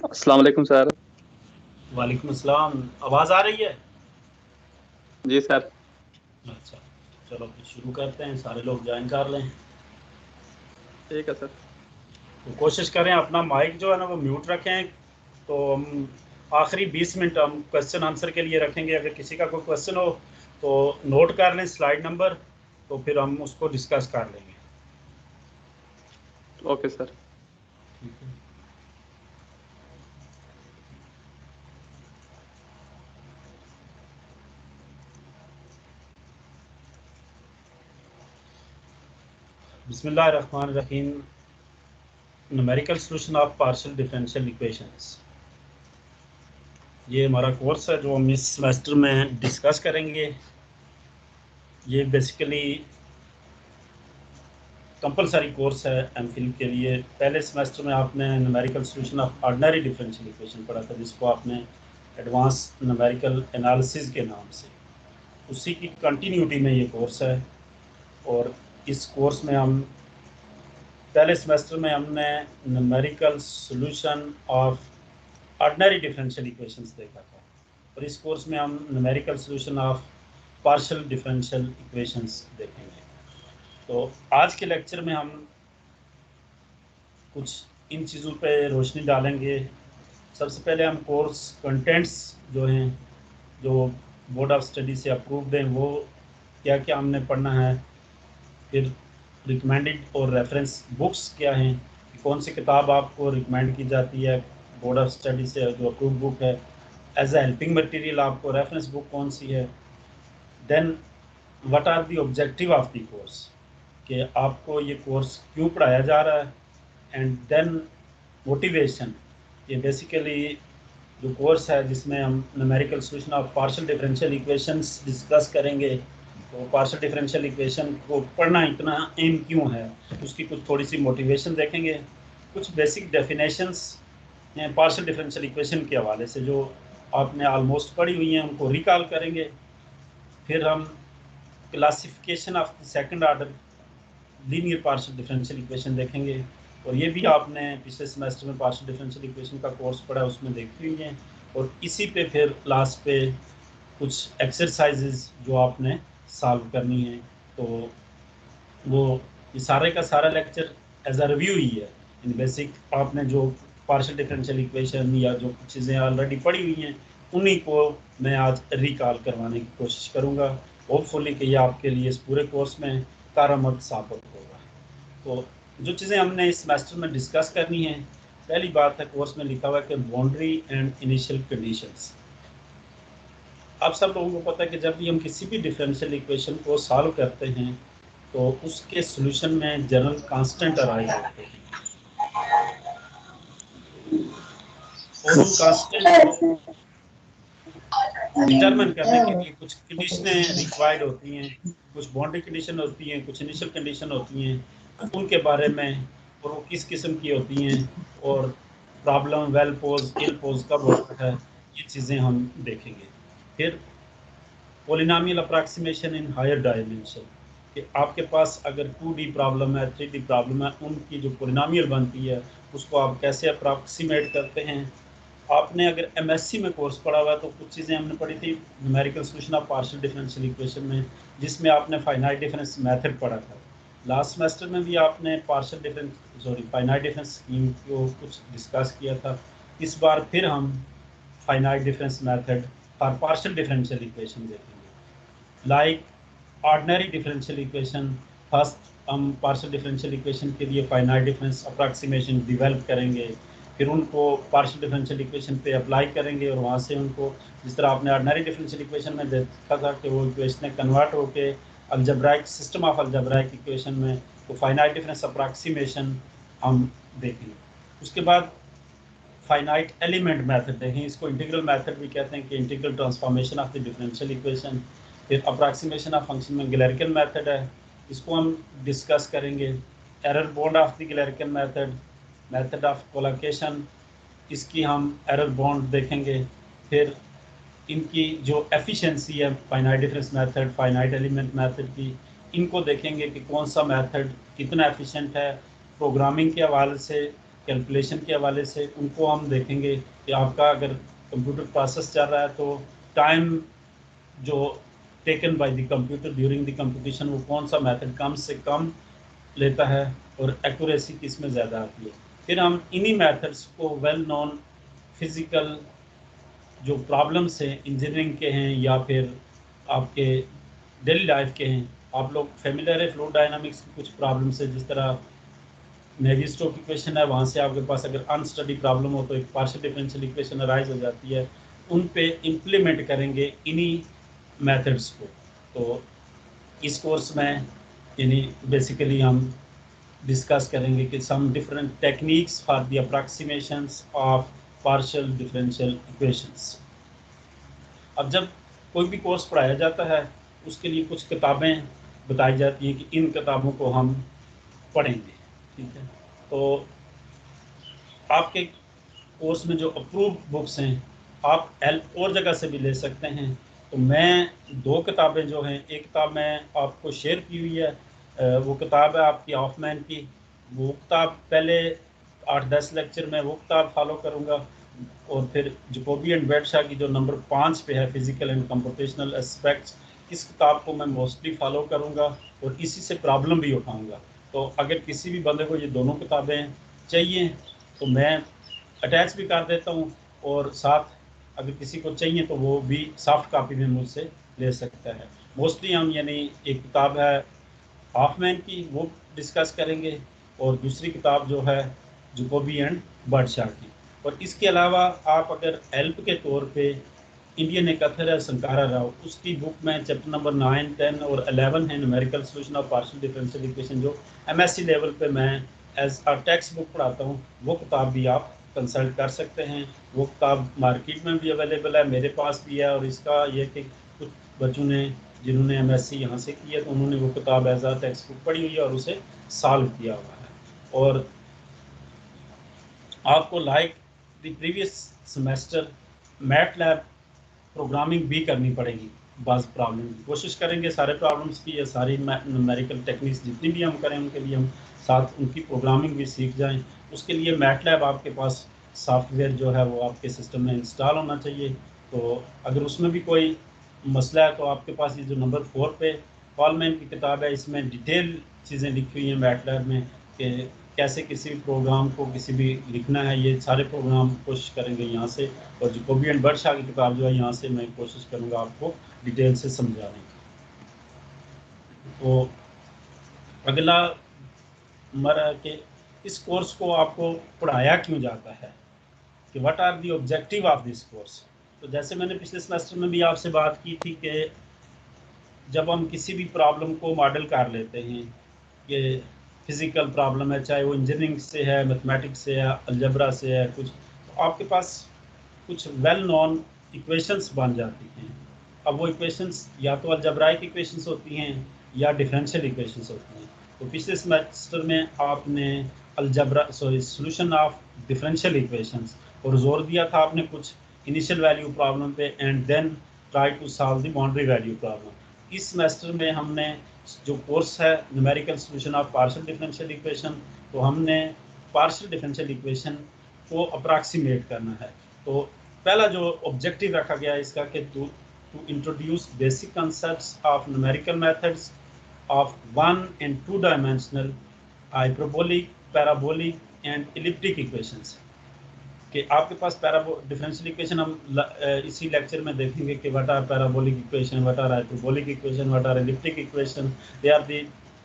अस्सलाम वालेकुम सर। वालेकुम अस्सलाम। आवाज़ आ रही है? जी सर। अच्छा, चलो फिर शुरू करते हैं, सारे लोग ज्वाइन कर लें। ठीक है सर। तो कोशिश करें अपना माइक जो है ना वो म्यूट रखें। तो हम आखिरी 20 मिनट हम क्वेश्चन आंसर के लिए रखेंगे। अगर किसी का कोई क्वेश्चन हो तो नोट कर लें स्लाइड नंबर, तो फिर हम उसको डिस्कस कर लेंगे। Okay sir. ठीक है। बिस्मिल्लाहिर्रहमानिर्रहीम। Numerical solution of partial differential equations, ये हमारा कोर्स है जो हम इस सेमेस्टर में डिस्कस करेंगे। ये बेसिकली कंपलसरी कोर्स है एमफिल के लिए। पहले सेमेस्टर में आपने numerical solution of ordinary differential equation पढ़ा था, जिसको आपने एडवांस न्यूमेरिकल एनालिसिस के नाम से, उसी की कंटिन्यूटी में ये कोर्स है। और इस कोर्स में हम पहले सेमेस्टर में हमने numerical solution of ordinary differential equations देखा था, और इस कोर्स में हम numerical solution of partial differential equations देखेंगे। तो आज के लेक्चर में हम कुछ इन चीज़ों पे रोशनी डालेंगे। सबसे पहले हम कोर्स कंटेंट्स जो हैं, जो बोर्ड ऑफ स्टडी से अप्रूव्ड हैं, वो क्या क्या हमने पढ़ना है। फिर रिकमेंडेड और रेफरेंस बुक्स क्या हैं, कि कौन सी किताब आपको रिकमेंड की जाती है बोर्ड ऑफ स्टडी से जो अप्रूव बुक है। एज ए हेल्पिंग मटेरियल आपको रेफरेंस बुक कौन सी है। Then what are the objective of the course, कि आपको ये कोर्स क्यों पढ़ाया जा रहा है। एंड देन मोटिवेशन, ये बेसिकली जो कोर्स है जिसमें हम numerical solution of partial differential equations discuss करेंगे। तो पार्शियल डिफरेंशियल इक्वेशन को पढ़ना इतना एम क्यों है, उसकी कुछ थोड़ी सी मोटिवेशन देखेंगे। कुछ बेसिक डेफिनेशंस हैं पार्शियल डिफरेंशियल इक्वेशन के हवाले से, जो आपने ऑलमोस्ट पढ़ी हुई हैं, उनको रिकॉल करेंगे। फिर हम classification of the second order linear partial differential equation देखेंगे, और ये भी आपने पिछले सेमेस्टर में पार्शियल डिफरेंशियल इक्वेशन का कोर्स पढ़ा है, उसमें देखी हुई हैं। और इसी पे फिर लास्ट पे कुछ एक्सरसाइजेज जो आपने सॉल्व करनी है। तो वो ये सारे का सारा लेक्चर एज अ रिव्यू ही है। इन बेसिक आपने जो पार्शियल डिफरेंशियल इक्वेशन या जो कुछ चीज़ें ऑलरेडी पढ़ी हुई हैं, उन्हीं को मैं आज रिकॉल करवाने की कोशिश करूँगा। होपफुली कि ये आपके लिए इस पूरे कोर्स में कारआमद साबित होगा। तो जो चीज़ें हमने इस सेमेस्टर में डिस्कस करनी है, पहली बात है कोर्स में लिखा हुआ है कि बाउंड्री एंड इनिशियल कंडीशंस। आप सब लोगों को पता है कि जब भी हम किसी भी डिफरेंशियल इक्वेशन को सॉल्व करते हैं, तो उसके सॉल्यूशन में जनरल कांस्टेंट अराइज होते हैं, और उन कांस्टेंट को डिटरमिन करने के लिए कुछ कंडीशनें रिक्वायर्ड होती हैं। कुछ बाउंड्री कंडीशन होती हैं, कुछ इनिशियल कंडीशन होती हैं, उनके बारे में, और वो किस किस्म की होती हैं, और problem well pose ill pose कब होता है, ये चीज़ें हम देखेंगे। फिर polynomial approximation in higher dimension, कि आपके पास अगर 2D प्रॉब्लम है, 3D प्रॉब्लम है, उनकी जो पोलिनोमियल बनती है उसको आप कैसे अप्रॉक्सीमेट करते हैं। आपने अगर एमएससी में कोर्स पढ़ा हुआ है तो कुछ चीज़ें हमने पढ़ी थी numerical solution of partial differential equation में, जिसमें आपने फाइनाइट डिफरेंस मेथड पढ़ा था। लास्ट सेमेस्टर में भी आपने partial difference finite difference scheme को कुछ डिस्कस किया था। इस बार फिर हम finite difference method for partial differential equation देखेंगे। Like ordinary differential equation, first हम पार्शियल डिफरेंशियल इक्वेशन के लिए फाइनाइट डिफरेंस अप्रॉक्सीमेशन डेवलप करेंगे, फिर उनको पार्शियल डिफरेंशियल इक्वेशन पे अप्लाई करेंगे, और वहाँ से उनको, जिस तरह आपने ऑर्डिनरी डिफरेंशियल इक्वेशन में देखा था कि वो इक्वेशन कन्वर्ट होके algebraic system of algebraic equation में, तो फाइनाइट डिफरेंस अप्रॉक्सीमेशन हम देखेंगे। उसके बाद फाइनाइट एलिमेंट मेथड देखें, इसको इंटीग्रल मेथड भी कहते हैं, कि integral transformation of the differential equation. फिर अप्रॉक्सीमेशन ऑफ फंक्शन में गैलेर्किन मेथड है, इसको हम डिस्कस करेंगे। Error bound of the Galerkin method, method of collocation, इसकी हम एरर बॉन्ड देखेंगे। फिर इनकी जो एफिशिएंसी है finite difference method, finite element method की, इनको देखेंगे कि कौन सा मेथड कितना एफिशिएंट है प्रोग्रामिंग के हवाले से, कैलकुलेशन के हवाले से उनको हम देखेंगे कि आपका अगर कंप्यूटर प्रोसेस चल रहा है तो टाइम जो taken by the computer during the computation वो कौन सा मेथड कम से कम लेता है और एक्यूरेसी किस में ज़्यादा आती है। फिर हम इन्हीं मेथड्स को वेल नोन फिज़िकल जो प्रॉब्लम्स हैं इंजीनियरिंग के हैं या फिर आपके डेली लाइफ के हैं, आप लोग फेमिलियर है फ्लूइड डायनामिक्स की कुछ प्रॉब्लम्स है, जिस तरह नेवी-स्टोक्स इक्वेशन है, वहाँ से आपके पास अगर अनस्टडी प्रॉब्लम हो तो एक पार्शियल डिफरेंशियल इक्वेशन अराइज हो जाती है, उन पे इम्प्लीमेंट करेंगे इन्हीं मेथड्स को। तो इस कोर्स में यानी बेसिकली हम डिस्कस करेंगे कि some different techniques for the approximations of partial differential equations. अब जब कोई भी कोर्स पढ़ाया जाता है उसके लिए कुछ किताबें बताई जाती हैं कि इन किताबों को हम पढ़ेंगे, ठीक है। तो आपके कोर्स में जो अप्रूव्ड बुक्स हैं आप हेल्प और जगह से भी ले सकते हैं। तो मैं 2 किताबें जो हैं, एक किताब मैं आपको शेयर की हुई है, वो किताब है आपकी हॉफमैन की। वो किताब पहले 8-10 लेक्चर में वो किताब फॉलो करूँगा और फिर जकोबी एंड बेडशाह की जो नंबर 5 पे है फिजिकल एंड कंप्यूटेशनल एस्पेक्ट्स, इस किताब को मैं मोस्टली फॉलो करूँगा और इसी से प्रॉब्लम भी उठाऊँगा। तो अगर किसी भी बंदे को ये दोनों किताबें चाहिए तो मैं अटैच भी कर देता हूँ और साथ अगर किसी को चाहिए तो वो भी सॉफ्ट कॉपी में मुझसे ले सकता है। मोस्टली हम यानी एक किताब है हॉफमैन की वो डिस्कस करेंगे और दूसरी किताब जो है जकोबी एंड बेडशाह की। और इसके अलावा आप अगर हेल्प के तौर पे इंडियन एक अथर है शंकारा राव, उसकी बुक में चैप्टर नंबर 9, 10 और 11 है numerical solution of partial differential equation, जो एमएससी लेवल पे मैं एज अ टेक्स्ट बुक पढ़ाता हूँ, वो किताब भी आप कंसल्ट कर सकते हैं। वो किताब मार्केट में भी अवेलेबल है, मेरे पास भी है। और इसका ये कि कुछ बच्चों ने जिन्होंने एमएससी यहाँ से की है तो उन्होंने वो किताब एज अ टेक्स्ट बुक पढ़ी हुई है और उसे सॉल्व किया हुआ है। और आपको like the previous semester MATLAB programming भी करनी पड़ेगी। बाज़ प्रॉब्लम की कोशिश करेंगे सारे प्रॉब्लम्स की या सारी न्यूमेरिकल टेक्निक्स जितनी भी हम करें उनके लिए हम साथ उनकी प्रोग्रामिंग भी सीख जाएं। उसके लिए मैटलैब आपके पास सॉफ्टवेयर जो है वो आपके सिस्टम में इंस्टॉल होना चाहिए। तो अगर उसमें भी कोई मसला है तो आपके पास ये जो नंबर 4 पे कॉलमैन की किताब है, इसमें डिटेल चीज़ें लिखी हुई हैं मैटलैब में कि कैसे किसी भी प्रोग्राम को किसी भी लिखना है। ये सारे प्रोग्राम कोशिश करेंगे यहाँ से। और जकोबी एंड बेडशाह की किताब जो है यहाँ से मैं कोशिश करूँगा आपको डिटेल से समझाने की। तो अगला हमारा कि इस कोर्स को आपको पढ़ाया क्यों जाता है, कि what are the objective of this course. तो जैसे मैंने पिछले सेमेस्टर में भी आपसे बात की थी कि जब हम किसी भी प्रॉब्लम को मॉडल कर लेते हैं, ये फिज़िकल प्रॉब्लम है, चाहे वो इंजीनियरिंग से है, मैथमेटिक्स से है, अलजेब्रा से है कुछ, तो आपके पास कुछ वेल नोन इक्वेशंस बन जाती हैं। अब वो इक्वेशंस या तो अलजेब्राइक इक्वेशंस होती हैं या डिफरेंशियल इक्वेशंस होती हैं। तो पिछले सेमेस्टर में आपने सॉल्यूशन ऑफ डिफरेंशियल इक्वेशंस और जोर दिया था आपने कुछ इनिशियल वैल्यू प्रॉब्लम पे and then try to solve the boundary value problem. इस सेमेस्टर में हमने जो कोर्स है numerical solution of partial differential equation, तो हमने पार्शियल डिफरेंशियल इक्वेशन को अप्रॉक्सीमेट करना है। तो पहला जो ऑब्जेक्टिव रखा गया है इसका कि to introduce basic concepts of numerical methods of 1 and 2 dimensional hyperbolic, parabolic and elliptic equations. कि आपके पास डिफरेंशियल इक्वेशन हम इसी लेक्चर में देखेंगे कि what are parabolic equation, what are hyperbolic equation, what are elliptic equation. They are the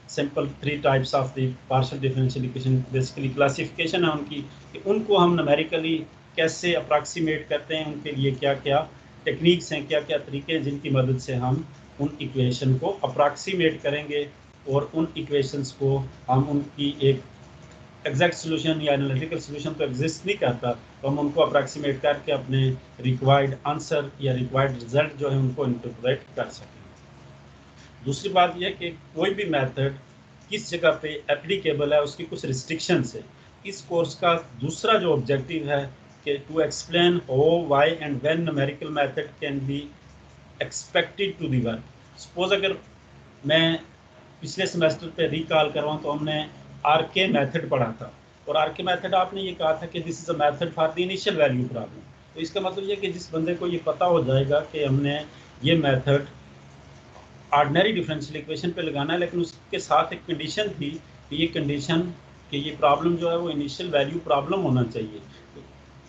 simple 3 types of the partial differential equation. Basically classification है उनकी कि उनको हम न्यूमेरिकली कैसे अप्रॉक्सीमेट करते हैं, उनके लिए क्या क्या टेक्निक्स हैं, क्या क्या तरीके हैं जिनकी मदद से हम उन इक्वेशन को अप्रॉक्सीमेट करेंगे और उन इक्वेशंस को हम उनकी एक एग्जैक्ट सोल्यूशन या एनालिटिकल सोल्यूशन तो एग्जिस्ट नहीं करता, तो हम उनको अप्रॉक्सीमेट करके अपने रिक्वायर्ड आंसर या रिक्वायर्ड रिजल्ट जो है उनको इंटरप्रेट कर सकें। दूसरी बात यह कि कोई भी मेथड किस जगह पे एप्लीकेबल है उसकी कुछ रिस्ट्रिक्शंस है। इस कोर्स का दूसरा जो ऑब्जेक्टिव है कि to explain how, why and when numerical method can be expected to the work. Suppose अगर मैं पिछले सेमेस्टर पे रिकॉल करवाऊँ तो हमने आरके मेथड पढ़ा था। और आरके मेथड आपने ये कहा था कि this is a method for the initial value problem. तो इसका मतलब ये कि जिस बंदे को ये पता हो जाएगा कि हमने ये मेथड ऑर्डिनरी डिफरेंशियल इक्वेशन पे लगाना है, लेकिन उसके साथ एक कंडीशन थी कि ये कंडीशन कि ये प्रॉब्लम जो है वो इनिशियल वैल्यू प्रॉब्लम होना चाहिए,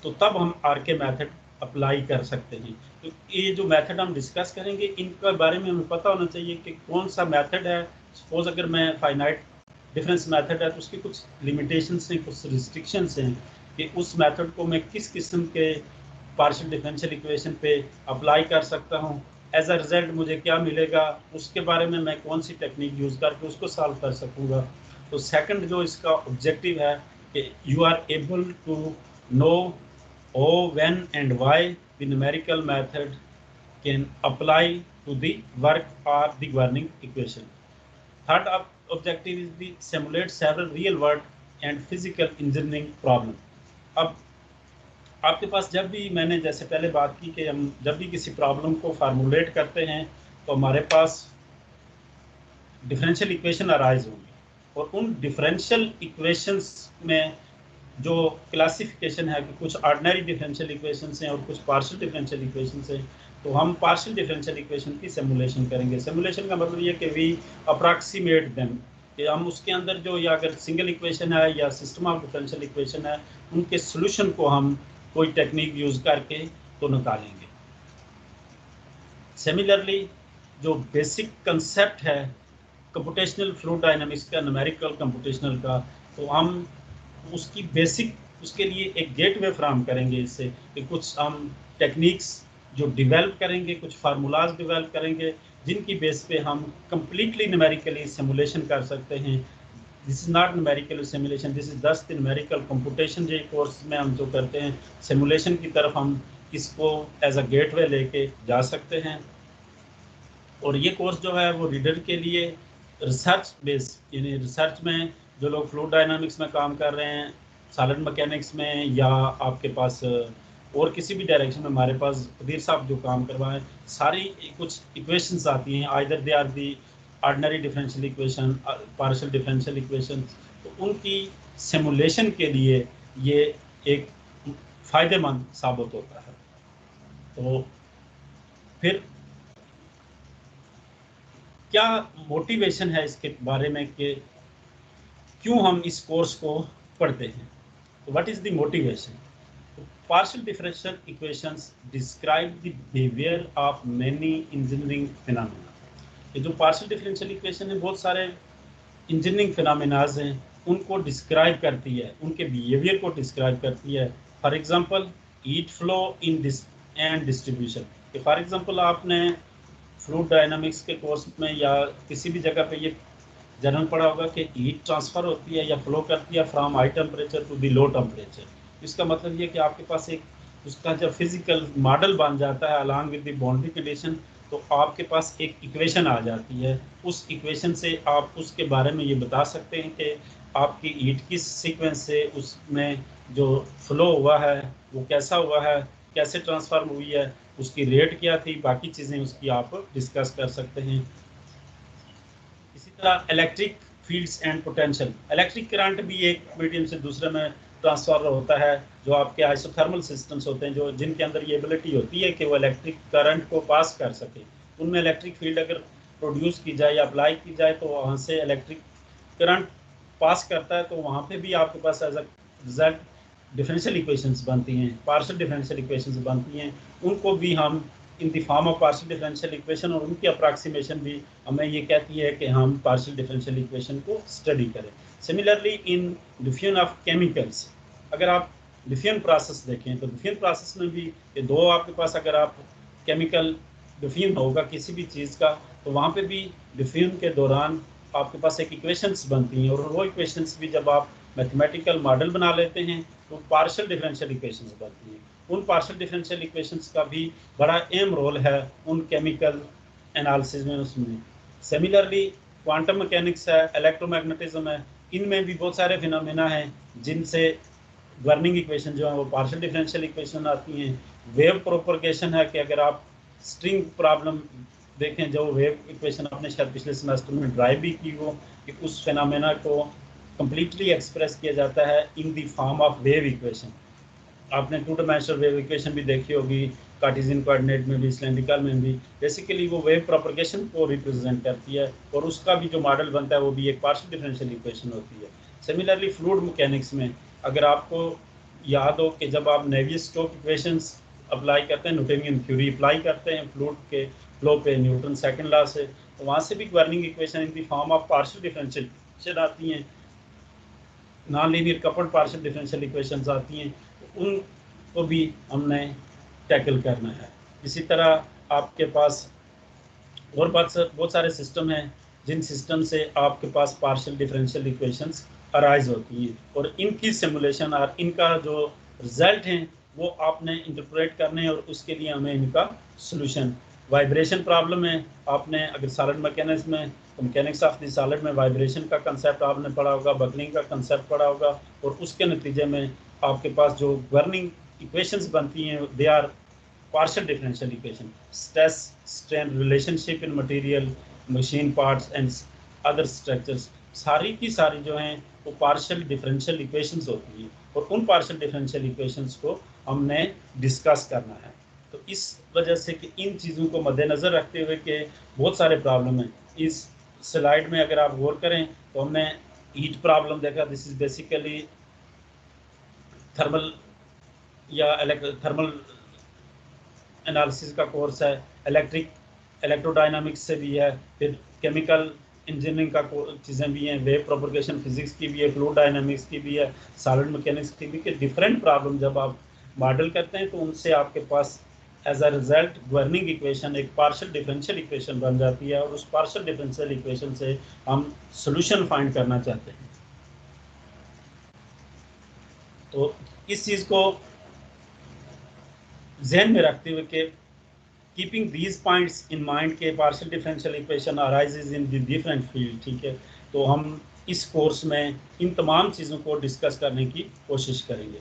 तो तब हम आरके मेथड अप्लाई कर सकते हैं। तो ये जो मेथड हम डिस्कस करेंगे इनके बारे में हमें पता होना चाहिए कि कौन सा मेथड है। सपोज अगर मैं फाइनाइट डिफरेंस मेथड है तो उसकी कुछ लिमिटेशंस हैं, कुछ रिस्ट्रिक्शंस हैं कि उस मेथड को मैं किस किस्म के पार्शियल डिफरेंशियल इक्वेशन पे अप्लाई कर सकता हूँ। एज अ रिजल्ट मुझे क्या मिलेगा, उसके बारे में मैं कौन सी टेक्निक यूज़ करके उसको सॉल्व कर सकूँगा। तो सेकंड जो इसका ऑब्जेक्टिव है कि you are able to know oh when and why the numerical method can apply to the work और the governing equation. Third objective is the simulate several real world and physical engineering problem। अब आपके पास जब भी मैंने जैसे पहले बात की कि हम जब भी किसी प्रॉब्लम को फार्मूलेट करते हैं तो हमारे पास डिफरेंशियल इक्वेशन अराइज होंगी, और उन डिफरेंशियल इक्वेशंस में जो क्लासिफिकेशन है कि कुछ ऑर्डिनरी डिफरेंशियल इक्वेशंस हैं और कुछ पार्शियल डिफरेंशियल इक्वेशंस हैं। तो हम पार्शियल डिफरेंशियल इक्वेशन की सिमुलेशन करेंगे। सिमुलेशन का मतलब ये कि वी अप्रॉक्सीमेट देम, कि हम उसके अंदर जो या अगर सिंगल इक्वेशन है या सिस्टम ऑफ डिफरेंशियल इक्वेशन है उनके सोल्यूशन को हम कोई टेक्निक यूज़ करके तो निकालेंगे। सिमिलरली जो बेसिक कंसेप्ट है कंप्यूटेशनल फ्लूइड डायनामिक्स का, न्यूमेरिकल कंप्यूटेशनल का, तो हम उसकी बेसिक उसके लिए एक गेटवे फ्राहम करेंगे इससे कि कुछ हम टेक्निक्स जो डेवलप करेंगे, कुछ फार्मूलाज डेवलप करेंगे जिनकी बेस पे हम कंप्लीटली न्यूमेरिकली सिमुलेशन कर सकते हैं। This is not numerical simulation, this is just numerical computation. जो कोर्स में हम जो करते हैं सिमुलेशन की तरफ हम इसको एज अ गेटवे लेके जा सकते हैं। और ये कोर्स जो है वो रीडर के लिए रिसर्च बेस, यानी रिसर्च में जो लोग फ्लूइड डायनामिक्स में काम कर रहे हैं, सॉलिड मैकेनिक्स में, या आपके पास और किसी भी डायरेक्शन में हमारे पास कदीर साहब जो काम करवाएं, सारी कुछ इक्वेशंस आती हैं, either they are the ordinary differential equation, partial differential equation, तो उनकी सिमुलेशन के लिए ये एक फ़ायदेमंद साबित होता है। तो फिर क्या मोटिवेशन है इसके बारे में कि क्यों हम इस कोर्स को पढ़ते हैं? What is the motivation? Partial differential equations describe the behaviour of many engineering phenomena. ये जो पार्शियल डिफरेंशियल इक्वेशन है बहुत सारे इंजीनियरिंग फिनोमेनाज हैं उनको डिस्क्राइब करती है, उनके बिहेवियर को डिस्क्राइब करती है। For example heat flow in and distribution. For example आपने फ्लूइड डायनामिक्स के कोर्स में या किसी भी जगह पे ये जनरल पढ़ा होगा कि हीट ट्रांसफ़र होती है या फ्लो करती है from high temperature to the low temperature. इसका मतलब ये कि आपके पास एक उसका जब फिजिकल मॉडल बन जाता है along with the boundary condition, तो आपके पास एक इक्वेशन आ जाती है। उस इक्वेशन से आप उसके बारे में ये बता सकते हैं कि आपकी हीट किस सीक्वेंस से उसमें जो फ्लो हुआ है वो कैसा हुआ है, कैसे ट्रांसफॉर्म हुई है, उसकी रेट क्या थी, बाकी चीज़ें उसकी आप डिस्कस कर सकते हैं। इसी तरह electric fields and potential, electric current भी एक मीडियम से दूसरे में ट्रांसफर होता है। जो आपके आइसोथर्मल सिस्टम्स होते हैं जो जिनके अंदर ये एबिलिटी होती है कि वो इलेक्ट्रिक करंट को पास कर सके, उनमें इलेक्ट्रिक फील्ड अगर प्रोड्यूस की जाए या अप्लाई की जाए तो वहाँ से इलेक्ट्रिक करंट पास करता है, तो वहाँ पे भी आपके पास as a result differential equations बनती हैं, पार्शियल डिफरेंशियल इक्वेशंस बनती हैं। उनको भी हम in the form of partial differential equation, और उनकी अप्रॉक्सीमेशन भी हमें ये कहती है कि हम पार्शियल डिफरेंशियल इक्वेशन को स्टडी करें। Similarly in diffusion of chemicals, अगर आप डिफ्यूजन प्रोसेस देखें तो डिफ्यूजन प्रोसेस में भी ये दो आपके पास अगर आप केमिकल डिफ्यूजन होगा किसी भी चीज़ का, तो वहाँ पे भी डिफ्यूजन के दौरान आपके पास एक इक्वेशंस बनती हैं, और वो इक्वेशंस भी जब आप मैथमेटिकल मॉडल बना लेते हैं तो पार्शियल डिफरेंशियल इक्वेशंस बनती हैं। उन पार्शियल डिफरेंशियल इक्वेशंस का भी बड़ा अहम रोल है उन केमिकल एनालिसिस में उसमें। सिमिलरली क्वांटम मैकेनिक्स है, इलेक्ट्रोमैग्नेटिज्म है, इनमें भी बहुत सारे फिनोमेना हैं जिनसे गवर्निंग इक्वेशन जो है वो पार्शियल डिफरेंशियल इक्वेशन आती हैं। वेव प्रोपगेशन है कि अगर आप स्ट्रिंग प्रॉब्लम देखें, जो वेव इक्वेशन आपने शायद पिछले सेमेस्टर में ड्राइव भी की हो, कि उस फिनोमेना को कम्प्लीटली एक्सप्रेस किया जाता है in the form of wave equation. आपने 2 डायमेंशनल वेव इक्वेशन भी देखी होगी, कार्टेशियन कोऑर्डिनेट में भी, सिलेंड्रिकल में भी। बेसिकली वो वेव प्रोपगेशन को रिप्रेजेंट करती है और उसका भी जो मॉडल बनता है वो भी एक पार्शियल डिफरेंशियल इक्वेशन होती है। सिमिलरली फ्लूइड मैकेनिक्स में अगर आपको याद हो कि जब आप नेवियर-स्टोक्स इक्वेशंस अप्लाई करते हैं, न्यूटनियन थ्योरी अप्लाई करते हैं फ्लूइड के फ्लो पे न्यूटन सेकंड लॉ से, तो वहाँ से भी governing equation in the form of partial differential आती हैं, non linear coupled partial differential equations आती हैं, उनको भी हमने टैकल करना है। इसी तरह आपके पास और बहुत सारे सिस्टम हैं जिन सिस्टम से आपके पास पार्शियल डिफरेंशियल इक्वेशंस अराइज होती हैं और इनकी सिमुलेशन और इनका जो रिजल्ट हैं वो आपने इंटरप्रेट करने हैं और उसके लिए हमें इनका सॉल्यूशन। वाइब्रेशन प्रॉब्लम है, आपने अगर सॉलिड मैकेनिक्स में तो मैकेनिक्स ऑफ द सॉलिड में वाइब्रेशन का कंसेप्ट आपने पढ़ा होगा, बकलिंग का कंसेप्ट पढ़ा होगा और उसके नतीजे में आपके पास जो गवर्निंग इक्वेशंस बनती हैं they are partial differential equation, stress strain relationship in material, machine parts and other structures, सारी की सारी जो हैं वो partial differential equations होती हैं और उन partial differential equations को हमने डिस्कस करना है। तो इस वजह से कि इन चीज़ों को मद्देनज़र रखते हुए कि बहुत सारे प्रॉब्लम हैं, इस स्लाइड में अगर आप गौर करें तो हमने हीट प्रॉब्लम देखा, दिस इज बेसिकली थर्मल या थर्मल एनालिसिस का कोर्स है, इलेक्ट्रोडायनामिक्स से भी है, फिर केमिकल इंजीनियरिंग का चीज़ें भी हैं, वेव प्रोपगेशन फिजिक्स की भी है, फ्लूइड डायनामिक्स की भी है, सॉलिड मैकेनिक्स की भी, कि डिफरेंट प्रॉब्लम जब आप मॉडल करते हैं तो उनसे आपके पास as a result governing equation एक पार्शियल डिफरेंशियल इक्वेशन बन जाती है और उस पार्शियल डिफरेंशियल इक्वेशन से हम सोल्यूशन फाइंड करना चाहते हैं। तो इस चीज़ को जहन में रखते हुए कि keeping these points in mind के partial differential equation arises in the different field, ठीक है, तो हम इस कोर्स में इन तमाम चीज़ों को डिस्कस करने की कोशिश करेंगे।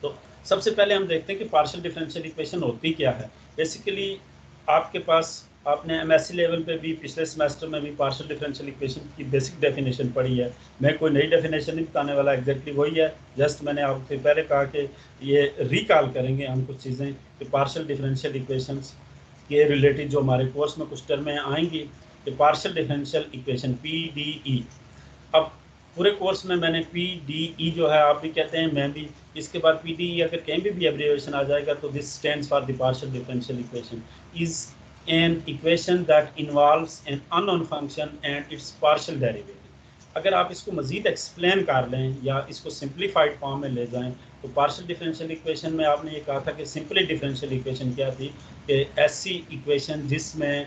तो सबसे पहले हम देखते हैं कि पार्शियल डिफरेंशियल इक्वेशन होती क्या है। बेसिकली आपके पास आपने एमएससी लेवल पे भी पिछले सेमेस्टर में भी पार्शियल डिफरेंशियल इक्वेशन की बेसिक डेफिनेशन पढ़ी है। मैं कोई नई डेफिनेशन नहीं बताने वाला, एग्जैक्टली वही है, जस्ट मैंने आपसे पहले कहा कि ये रिकॉल करेंगे हम कुछ चीज़ें कि पार्शियल डिफरेंशियल इक्वेशंस के रिलेटेड जो हमारे कोर्स में कुछ टर्में आएंगी कि पार्शियल डिफरेंशियल इक्वेशन PDE। अब पूरे कोर्स में मैंने PDE जो है आप भी कहते हैं, मैं भी, इसके बाद PDE अगर कहीं भी एब्रिविएशन आ जाएगा तो this stands for the partial differential equation is an equation that involves an unknown function and its partial derivative. अगर आप इसको मज़ीद एक्सप्लेन कर लें या इसको सिंप्लीफाइड फॉर्म में ले जाएं तो पार्शियल डिफरेंशियल इक्वेशन में आपने ये कहा था कि सिंपली डिफरेंशियल इक्वेशन क्या थी कि ऐसी इक्वेशन जिसमें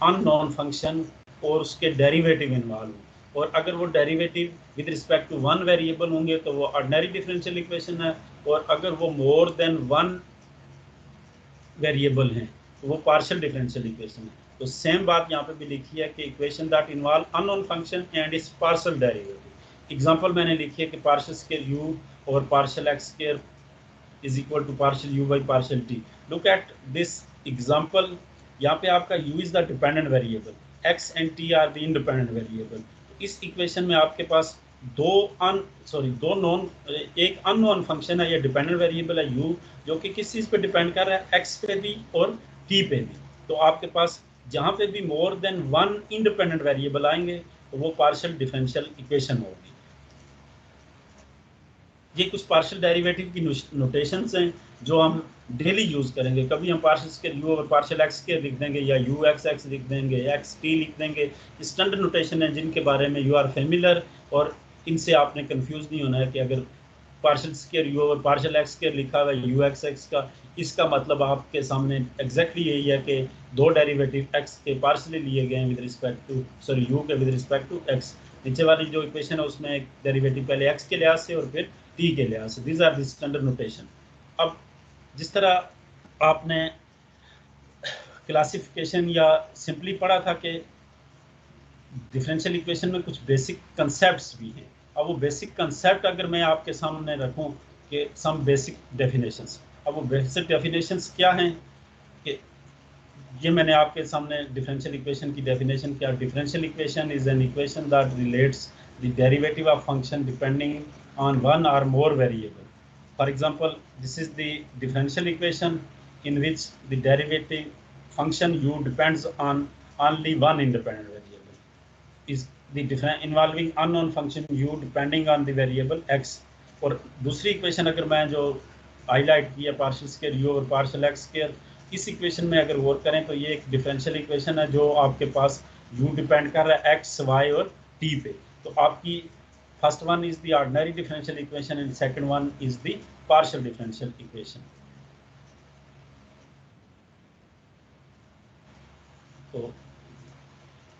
अननोन फंक्शन और उसके डेरिवेटिव इन्वॉल्व हो, और अगर वो derivative with respect to one variable होंगे तो वो ऑर्डिनरी डिफरेंशियल इक्वेशन है, और अगर वो मोर देन वन वेरिएबल हैं तो वो पार्शियल डिफरेंशियल इक्वेशन है। तो सेम बात यहाँ पे भी लिखी है कि equation that involve unknown function and its partial derivative. Example मैंने लिखी है कि पार्शियल स्क्वायर u और partial x square is equal to partial u by partial t। Look at this example, यहाँ पे आपका u is the dependent variable, x and t are the independent variable. इस equation में आपके पास एक unknown function है या डिपेंडेंट वेरिएबल है u, जो कि किस चीज़ पे डिपेंड कर रहा है, x पे भी और t पे भी। तो आपके पास जहाँ पे भी more than one independent variable आएंगे तो वो पार्शियल डिफरेंशियल इक्वेशन होगी। ये कुछ पार्शियल डेरिवेटिव की नोटेशंस हैं जो हम डेली यूज़ करेंगे। कभी हम पार्शियल स्क्वायर u और पार्शियल x स्क्वायर लिख देंगे या uxx लिख देंगे, xt लिख देंगे। स्टैंडर्ड नोटेशन है जिनके बारे में यू आर फेमिलर, और इनसे आपने कंफ्यूज नहीं होना है कि अगर पार्शियल स्क्वायर u और पार्शियल x स्क्वायर लिखा हुआ है uxx का, इसका मतलब आपके सामने एग्जैक्टली यही है कि दो डेरिवेटिव x के पार्शियली लिए गए हैं विद रिस्पेक्ट टू u के विद रिस्पेक्ट टू x। नीचे वाली जो इक्वेशन है उसमें एक डेरिवेटिव पहले x के लिहाज से और फिर t के लिहाज से। These are the standard notation. अब जिस तरह आपने क्लासिफिकेशन या सिंपली पढ़ा था कि डिफरेंशियल इक्वेशन में कुछ बेसिक कंसेप्ट्स भी हैं, अब वो बेसिक कंसेप्ट अगर मैं आपके सामने रखूं कि सम बेसिक डेफिनेशंस, अब वो बेसिक डेफिनेशंस क्या हैं कि ये मैंने आपके सामने डिफरेंशियल इक्वेशन की डेफिनेशन क्या। Differential equation is an equation that relates the derivative of function depending on one or more variable. For example, this is the differential equation in which the derivative function u depends on only one independent variable. Is the involving unknown function u depending on the variable x. और दूसरी equation अगर मैं जो highlight की है partial square u और partial x square, इस equation में अगर गौर करें तो ये एक डिफरेंशियल इक्वेशन है जो आपके पास u डिपेंड कर रहा है एक्स वाई और t पे. तो आपकी first one is the ordinary differential equation and second one is the partial differential equation. तो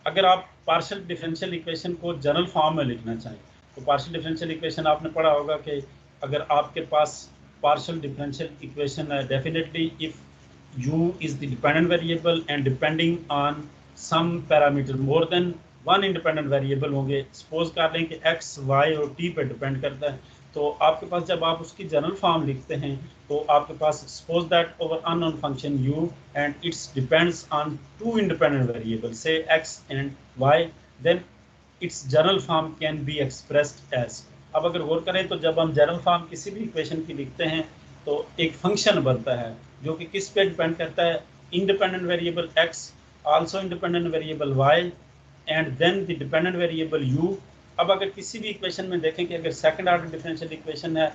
अगर आप पार्शियल डिफरेंशियल इक्वेशन को जनरल फॉर्म में लिखना चाहें तो पार्शियल डिफरेंशियल इक्वेशन आपने पढ़ा होगा कि अगर आपके पास पार्शियल डिफरेंशियल इक्वेशन है, definitely if u is the dependent variable and depending on some parameter more than one independent variable होंगे, सपोज कर लें कि x, y और t पे डिपेंड करता है, तो आपके पास जब आप उसकी जनरल फॉर्म लिखते हैं तो आपके पास suppose that our unknown function u and its depends on two independent variable से x and y, then its general form can be expressed as. अब अगर गौर करें तो जब हम जनरल फॉर्म किसी भी इक्वेशन की लिखते हैं तो एक फंक्शन बनता है जो कि किस पे डिपेंड करता है, independent variable x, also independent variable y and then the dependent variable u. अब अगर किसी भी इक्वेशन में देखें कि अगर सेकंड ऑर्डर डिफरेंशियल इक्वेशन है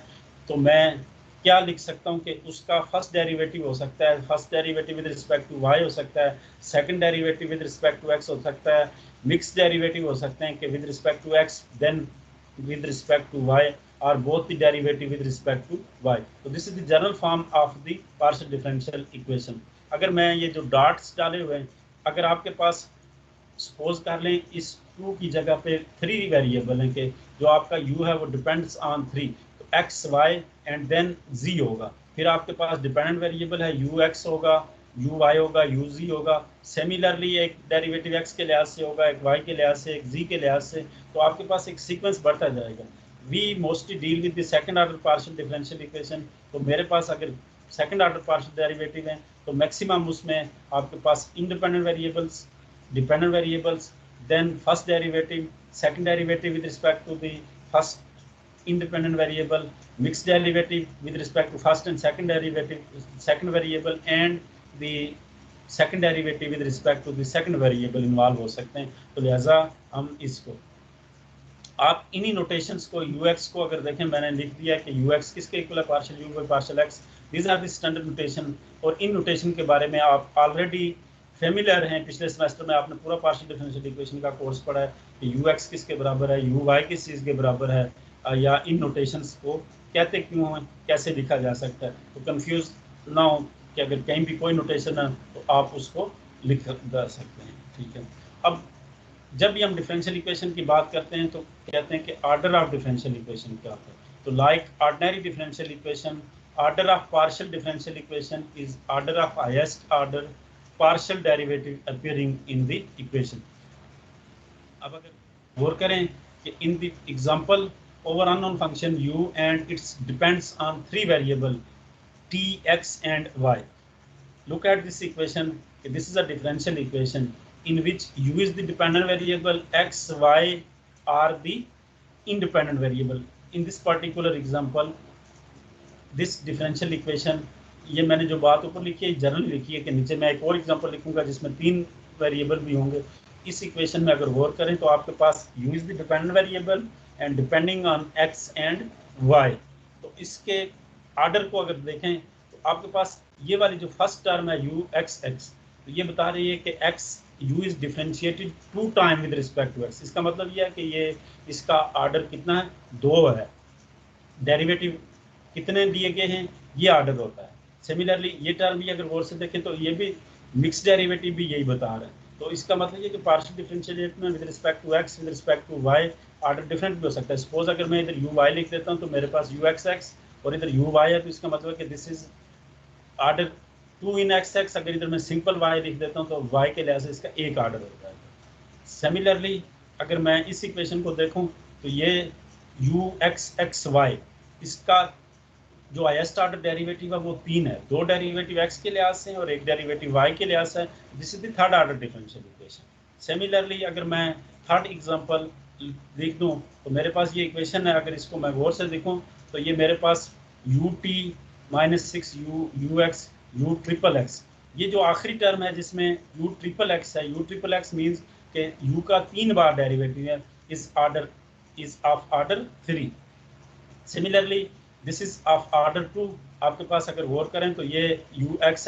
तो मैं क्या लिख सकता हूं कि उसका फर्स्ट डेरिवेटिव हो सकता है, first derivative with respect to y हो सकता है, second derivative with respect to x हो सकता है, मिक्स डेरिवेटिव हो सकते हैं कि with respect to x then with respect to y or both the derivative with respect to y. So this is the general form of the partial differential equation. अगर मैं ये जो डॉट्स डाले हुए हैं, अगर आपके पास सपोज कर लें इस 2 की जगह पे 3 वेरिएबल हैं कि जो आपका u है वो डिपेंड्स ऑन 3, तो x, y and then z होगा. फिर आपके पास डिपेंडेंट वेरिएबल है ux होगा, uy होगा, uz होगा. सिमिलरली एक डेरिवेटिव x के लिहाज से होगा, एक y के लिहाज से, एक z के लिहाज से. तो आपके पास एक सीक्वेंस बढ़ता जाएगा. We mostly deal with the second order partial differential equation. तो मेरे पास अगर second order partial derivative है तो maximum उसमें आपके पास independent variables, dependent variables, then first derivative, second derivative with respect to the first independent variable, mixed derivative with respect to first and second derivative, second variable, and the second derivative with respect to the second variable involve हो सकते हैं. तो लिहाजा हम इसको आप इन्हीं notations को ux को अगर देखें, मैंने लिख दिया कि ux किसके इक्वल है, partial u by partial x. These are the standard notation. और इन नोटेशन के बारे में आप ऑलरेडी फेमिलियर हैं, पिछले सेमेस्टर में आपने पूरा पार्शियल डिफरेंशियल इक्वेशन का कोर्स पढ़ा है कि ux किसके बराबर है, uy किस चीज़ के बराबर है, या इन नोटेशंस को कहते क्यों हैं, कैसे लिखा जा सकता है. तो कंफ्यूज ना हो कि अगर कहीं भी कोई नोटेशन है तो आप उसको लिख सकते हैं. ठीक है. अब जब भी हम डिफरेंशियल इक्वेशन की बात करते हैं तो कहते हैं कि ऑर्डर ऑफ डिफरेंशियल इक्वेशन क्या होता है. तो like ordinary differential equation, order of partial differential equation is order of highest order partial derivative appearing in the equation. अब अगर गौर करें कि in the example over unknown function u and its depends on 3 variable t, x and y. Look at this equation. This is a differential equation in which u is the dependent variable, x, y are the independent variable. In this particular example, this differential equation, ये मैंने जो बात ऊपर लिखी है general लिखी है कि नीचे मैं एक और एग्जांपल लिखूंगा जिसमें 3 वेरिएबल भी होंगे. इस इक्वेशन में अगर गौर करें तो आपके पास u is the dependent variable and depending on x and y. तो इसके ऑर्डर को अगर देखें तो आपके पास ये वाली जो फर्स्ट टर्म है u x x, तो ये बता रही है कि x u is differentiated 2 time with respect to x. इसका मतलब ये है कि ये इसका ऑर्डर कितना है, 2 है. डेरिवेटिव कितने दिए गए हैं ये ऑर्डर होता है. सिमिलरली ये टर्म भी अगर गौर से देखें तो ये भी मिक्स डेरिवेटिव भी यही बता रहा है. तो इसका मतलब ये कि पार्शियल डिफरेंशिएट में with respect to x with respect to y order different भी हो सकता है. सपोज अगर मैं इधर u y लिख देता हूँ तो मेरे पास u x x और इधर u y है, तो इसका मतलब कि this is order 2 in x x. अगर इधर मैं सिंपल y लिख देता हूँ तो y के लिहाज से इसका एक ऑर्डर हो जाएगा. सिमिलरली अगर मैं इस इक्वेशन को देखूँ तो ये u x x y, इसका जो हाईएस्ट ऑर्डर डेरिवेटिव है वो 3 है. 2 डेरिवेटिव x के लिहाज से और एक डेरिवेटिव y के लिहाज से. This is the third order differential equation. Similarly अगर मैं थर्ड एग्जांपल लिख दूं तो मेरे पास ये इक्वेशन है, अगर इसको मैं गौर से देखूं तो ये मेरे पास ut minus 6u ux u triple x, ये जो आखिरी टर्म है जिसमें u ट्रिपल एक्स है, u ट्रिपल एक्स मीन्स के u का 3 बार डेरिवेटिव है, is of order 3। Similarly this is of order 2। आपके पास अगर गौर करें तो ये ux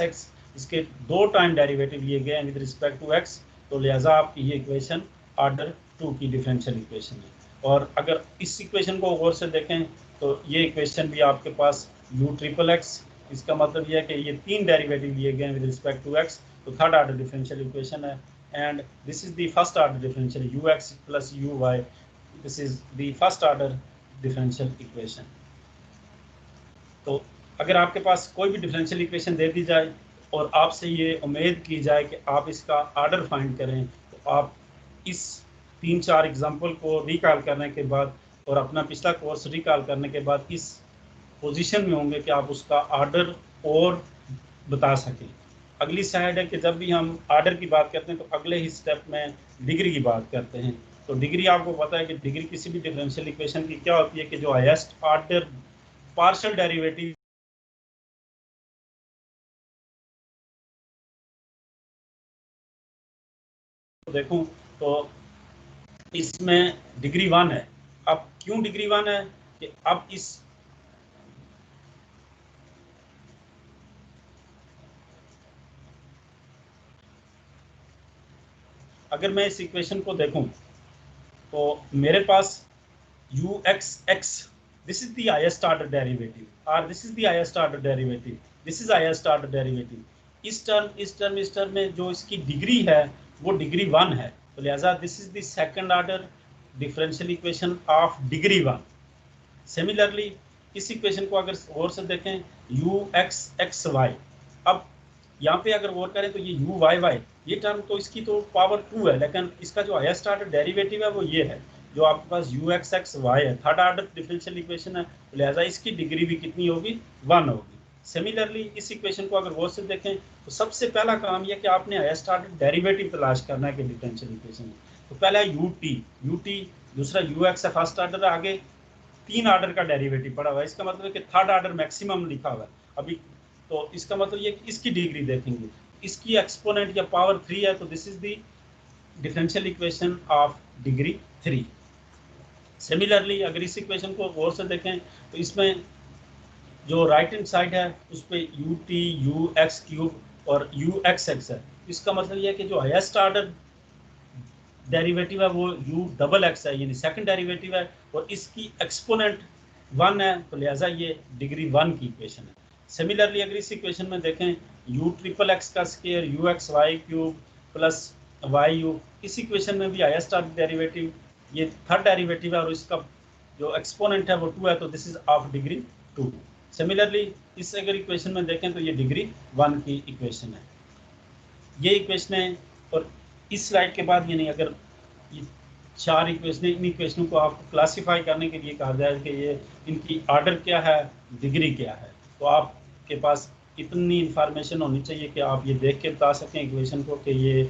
इसके 2 टाइम डेरिवेटिव लिए गए हैं विद रिस्पेक्ट टू x, तो लिहाजा आपकी ये इक्वेशन ऑर्डर 2 की डिफरेंशियल इक्वेशन है। और अगर इस इक्वेशन को गौर से देखें तो ये इक्वेशन भी आपके पास u ट्रिपल एक्स, इसका मतलब ये है कि ये 3 डेरिवेटिव लिए गए हैं विद रिस्पेक्ट टू x, तो थर्ड ऑर्डर डिफरेंशियल इक्वेशन है। And this is the first order differential ux plus uy, this is the first order differential equation. तो अगर आपके पास कोई भी डिफरेंशियल इक्वेशन दे दी जाए और आपसे ये उम्मीद की जाए कि आप इसका ऑर्डर फाइंड करें, तो आप इस 3-4 एग्जांपल को रिकॉल करने के बाद और अपना पिछला कोर्स रिकॉल करने के बाद इस पोजीशन में होंगे कि आप उसका ऑर्डर और बता सकें। अगली साइड है कि जब भी हम ऑर्डर की बात करते हैं तो अगले ही स्टेप में डिग्री की बात करते हैं। तो डिग्री आपको पता है कि डिग्री किसी भी डिफरेंशियल इक्वेशन की क्या होती है कि जो हाईएस्ट ऑर्डर पार्शियल डेरिवेटिव देखूं तो इसमें डिग्री 1 है। अब क्यों डिग्री 1 है कि अब इस अगर मैं इस इक्वेशन को देखूं तो मेरे पास ux(x) this is the highest order derivative और this is the highest order derivative, this is highest order derivative. इस टर्म में जो इसकी डिग्री है वो डिग्री 1 है, तो लिहाजा this is the second order differential equation of degree 1। Similarly इस इक्वेशन को अगर गौर से देखें ux(xy), अब यहाँ पे अगर गौर करें तो ये uy(y) ये टर्म तो इसकी तो पावर 2 है, लेकिन इसका जो हाईएस्ट ऑर्डर डेरिवेटिव है वो ये है जो आपके पास ux(xy) है, थर्ड ऑर्डर डिफरेंशियल इक्वेशन है, तो लिहाजा इसकी डिग्री भी कितनी होगी, 1 होगी। सिमिलरली इस इक्वेशन को अगर गौर से देखें तो सबसे पहला काम यह कि आपने हाईएस्ट ऑर्डर डेरिवेटिव तलाश करना है कि डिफरेंशियल इक्वेशन में। तो पहला है ut, दूसरा ux है फर्स्ट ऑर्डर, आगे 3 ऑर्डर का डेरिवेटिव पड़ा हुआ है, इसका मतलब है कि थर्ड ऑर्डर मैक्सिमम लिखा हुआ है अभी। तो इसका मतलब ये कि इसकी डिग्री देखेंगे, इसकी एक्सपोनेंट या पावर 3 है, तो this is the differential equation of degree 3। Similarly अगर इस इक्वेशन को गौर से देखें तो इसमें जो राइट हैंड साइड है उस पर ux³ और uxx है, इसका मतलब यह है कि जो हाईएस्ट ऑर्डर डेरिवेटिव है वो u(x) है, यानी सेकंड डेरिवेटिव है, और इसकी एक्सपोनेंट 1 है, तो लिहाजा ये डिग्री 1 की इक्वेशन है। सिमिलरली अगर इस इक्वेशन में देखें u(x) का स्क्वायर uxy³ प्लस yu, इस इक्वेशन में भी हाईएस्ट ऑर्डर डेरिवेटिव ये थर्ड डेरिवेटिव है और इसका जो एक्सपोनेंट है वो 2 है, तो this is of degree 2। Similarly इस अगर इक्वेशन में देखें तो ये डिग्री 1 की इक्वेशन है। ये इक्वेशन है, और इस स्लाइड के बाद यानी अगर ये 4 इक्वेशन, इन इक्वेशनों को आपको क्लासीफाई करने के लिए कहा जाए कि ये इनकी ऑर्डर क्या है, डिग्री क्या है, तो आपके पास इतनी इंफॉर्मेशन होनी चाहिए कि आप ये देख के बता सकें इक्वेशन को कि ये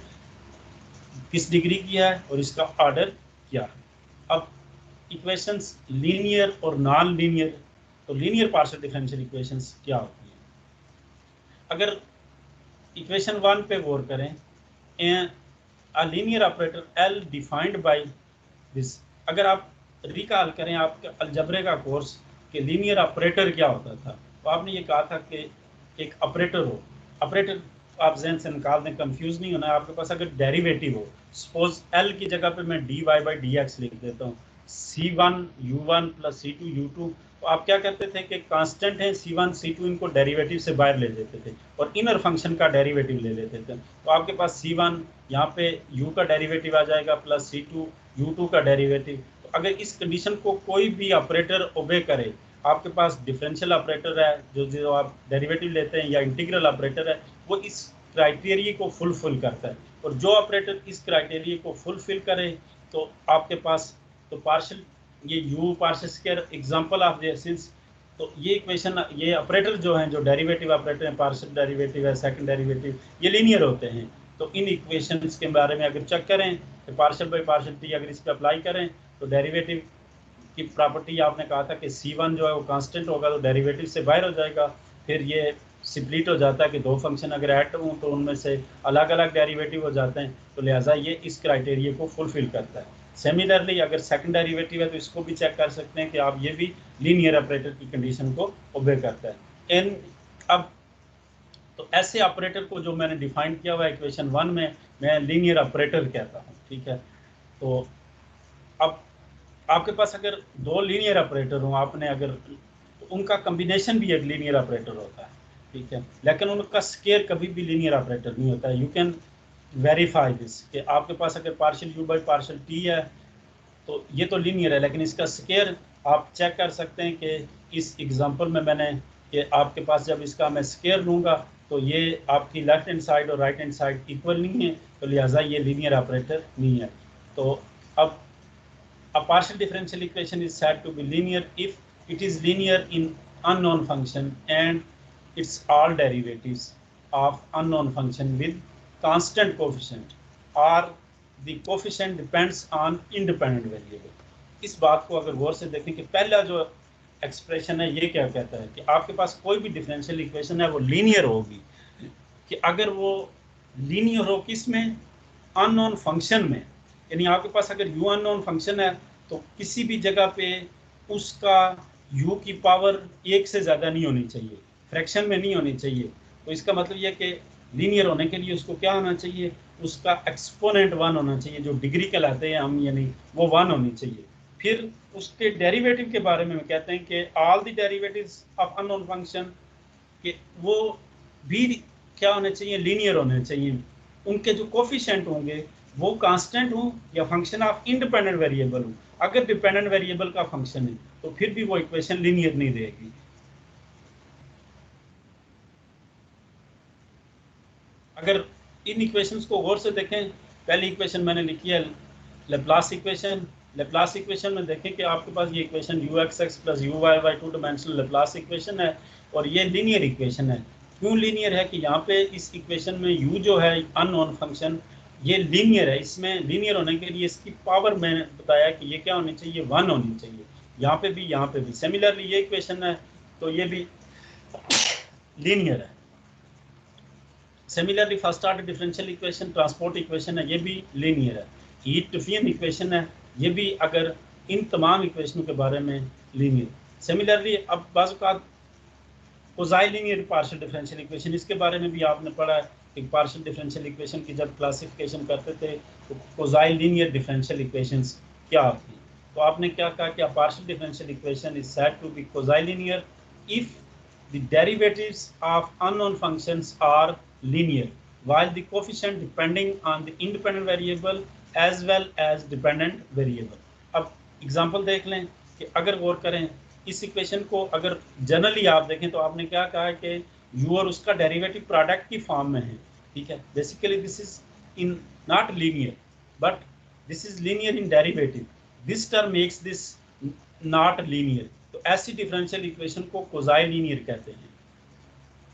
किस डिग्री की है और इसका ऑर्डर क्या है। अब इक्वेशंस लीनियर और नॉन लीनियर, तो लीनियर पार्शियल डिफरेंशियल इक्वेशंस क्या होती हैं। अगर इक्वेशन 1 पे गौर करें, a linear operator L defined by this, अगर आप रिकॉल करें आपके अलजबरे का कोर्स कि लीनियर ऑपरेटर क्या होता था, तो आपने ये कहा था कि एक ऑपरेटर हो, ऑपरेटर आप जहन से निकाल दें, कंफ्यूज नहीं होना है। आपके पास अगर डेरिवेटिव हो, सपोज L की जगह पे मैं dy/dx लिख देता हूँ, c1 u1 plus c2 u2, तो आप क्या करते थे कि कांस्टेंट है c1 c2, इनको डेरिवेटिव से बाहर ले लेते थे और इनर फंक्शन का डेरिवेटिव ले लेते थे, तो आपके पास c1 यहाँ पे u का डेरिवेटिव आ जाएगा प्लस c2 u2 का डेरिवेटिव। तो अगर इस कंडीशन को कोई भी ऑपरेटर ओबे करे, आपके पास डिफरेंशियल ऑपरेटर है जो आप डेरिवेटिव लेते हैं, या इंटीग्रल ऑपरेटर है, वो इस क्राइटेरिया को फुलफिल करता है, और जो ऑपरेटर इस क्राइटेरिया को फुलफिल करे तो आपके पास तो पार्शियल ये u partial square example of this is, तो ये इक्वेशन, ये ऑपरेटर जो हैं, जो डेरिवेटिव ऑपरेटर हैं, पार्शियल डेरिवेटिव है, सेकंड डेरिवेटिव, ये लीनियर होते हैं। तो इन इक्वेशंस के बारे में अगर चेक करें तो पार्शियल बाय पार्शियल टी अगर इस पर अप्लाई करें तो डेरिवेटिव की प्रॉपर्टी आपने कहा था कि C1 जो है वो कांस्टेंट होगा तो डेरिवेटिव से बाहर हो जाएगा। फिर ये स्प्लिट हो जाता है कि दो फंक्शन अगर ऐड हों तो उनमें से अलग अलग डेरिवेटिव हो जाते हैं, तो लिहाजा ये इस क्राइटेरिया को फुलफिल करता है। सिमिलरली अगर सेकंड डेरिवेटिव है तो इसको भी चेक कर सकते हैं कि आप ये भी लीनियर ऑपरेटर की कंडीशन को ओबे करता है। इन अब तो ऐसे ऑपरेटर को जो मैंने डिफाइन किया हुआ है इक्वेशन 1 में, मैं लीनियर ऑपरेटर कहता हूँ, ठीक है। तो अब आपके पास अगर दो लीनियर ऑपरेटर हो, आपने अगर तो उनका कॉम्बिनेशन भी एक लीनियर ऑपरेटर होता है, ठीक है, लेकिन उनका स्केयर कभी भी लीनियर ऑपरेटर नहीं होता है। यू कैन वेरीफाई दिस कि आपके पास अगर partial u by partial t है तो ये तो लीनियर है, लेकिन इसका स्केयर आप चेक कर सकते हैं कि इस एग्जांपल में मैंने कि आपके पास जब इसका मैं स्केयर लूँगा तो ये आपकी लेफ्ट हैंड साइड और राइट हैंड साइड इक्वल नहीं है, तो लिहाजा ये लीनियर ऑपरेटर नहीं है। तो अब a partial differential equation is said to be linear if it is linear in unknown function and its all derivatives of unknown function with constant coefficient or the coefficient depends on independent variable। इस बात को अगर गौर से देखें कि पहला जो एक्सप्रेशन है ये क्या कहता है कि आपके पास कोई भी डिफरेंशियल इक्वेशन है वो लीनियर होगी, कि अगर वो लीनियर हो किसमें, अननोन फंक्शन में, यानी आपके पास अगर u अननोन फंक्शन है तो किसी भी जगह पे उसका u की पावर 1 से ज़्यादा नहीं होनी चाहिए, फ्रैक्शन में नहीं होनी चाहिए। तो इसका मतलब ये कि लीनियर होने के लिए उसको क्या होना चाहिए, उसका एक्सपोनेंट 1 होना चाहिए, जो डिग्री कहलाते हैं हम, यानी वो 1 होनी चाहिए। फिर उसके डेरिवेटिव के बारे में कहते हैं कि all the derivatives of unknown function कि वो भी क्या होने चाहिए, लीनियर होने चाहिए। उनके जो कोफिशिएंट होंगे वो कांस्टेंट हो या फंक्शन ऑफ इंडिपेंडेंट वेरिएबल हो। अगर डिपेंडेंट वेरिएबल का फंक्शन है तो फिर भी वो इक्वेशन लीनियर नहीं देगी। अगर इन इक्वेशंस को गौर से देखें, पहली इक्वेशन मैंने लिखी है लेप्लास इक्वेशन। लेप्लास इक्वेशन में देखें कि आपके पास ये equation ux(x + uy) 2 dimensional Laplace equation है और ये लीनियर इक्वेशन है। क्यों लीनियर है कि यहाँ पे इस इक्वेशन में u जो है अननोन फंक्शन ये लीनियर है। इसमें लीनियर होने के लिए इसकी पावर मैंने बताया कि ये क्या होनी चाहिए, 1 होनी चाहिए, यहाँ पे भी यहाँ पे भी। सिमिलरली ये इक्वेशन है तो ये भी लीनियर है। Similarly first order differential equation transport equation है, ये भी लीनियर है। हीट-डिफियन इक्वेशन है, ये भी अगर इन तमाम इक्वेशनों के बारे में लीनियर। सिमिलरली अब बाज़ औक़ात quasi linear partial differential equation, इसके बारे में भी आपने पढ़ा है कि पार्शियल डिफरेंशियल इक्वेशन की जब क्लासिफिकेशन करते थे तो कोसाइन लीनियर डिफरेंशियल इक्वेशंस क्या थी। तो आपने क्या कहा कि partial differential equation is said to be quasi linear if the derivatives of unknown functions are linear while the coefficient depending on the independent variable as well as dependent variable। अब example देख लें कि अगर गौर करें इस equation को, अगर जनरली आप देखें तो आपने क्या कहा है कि u और उसका डेरिवेटिव प्रोडक्ट की फॉर्म में है, ठीक है। Basically this is in not linear but this is linear in derivative, this term makes this not linear. तो ऐसी डिफरेंशियल इक्वेशन को कोसाइन लीनियर कहते हैं।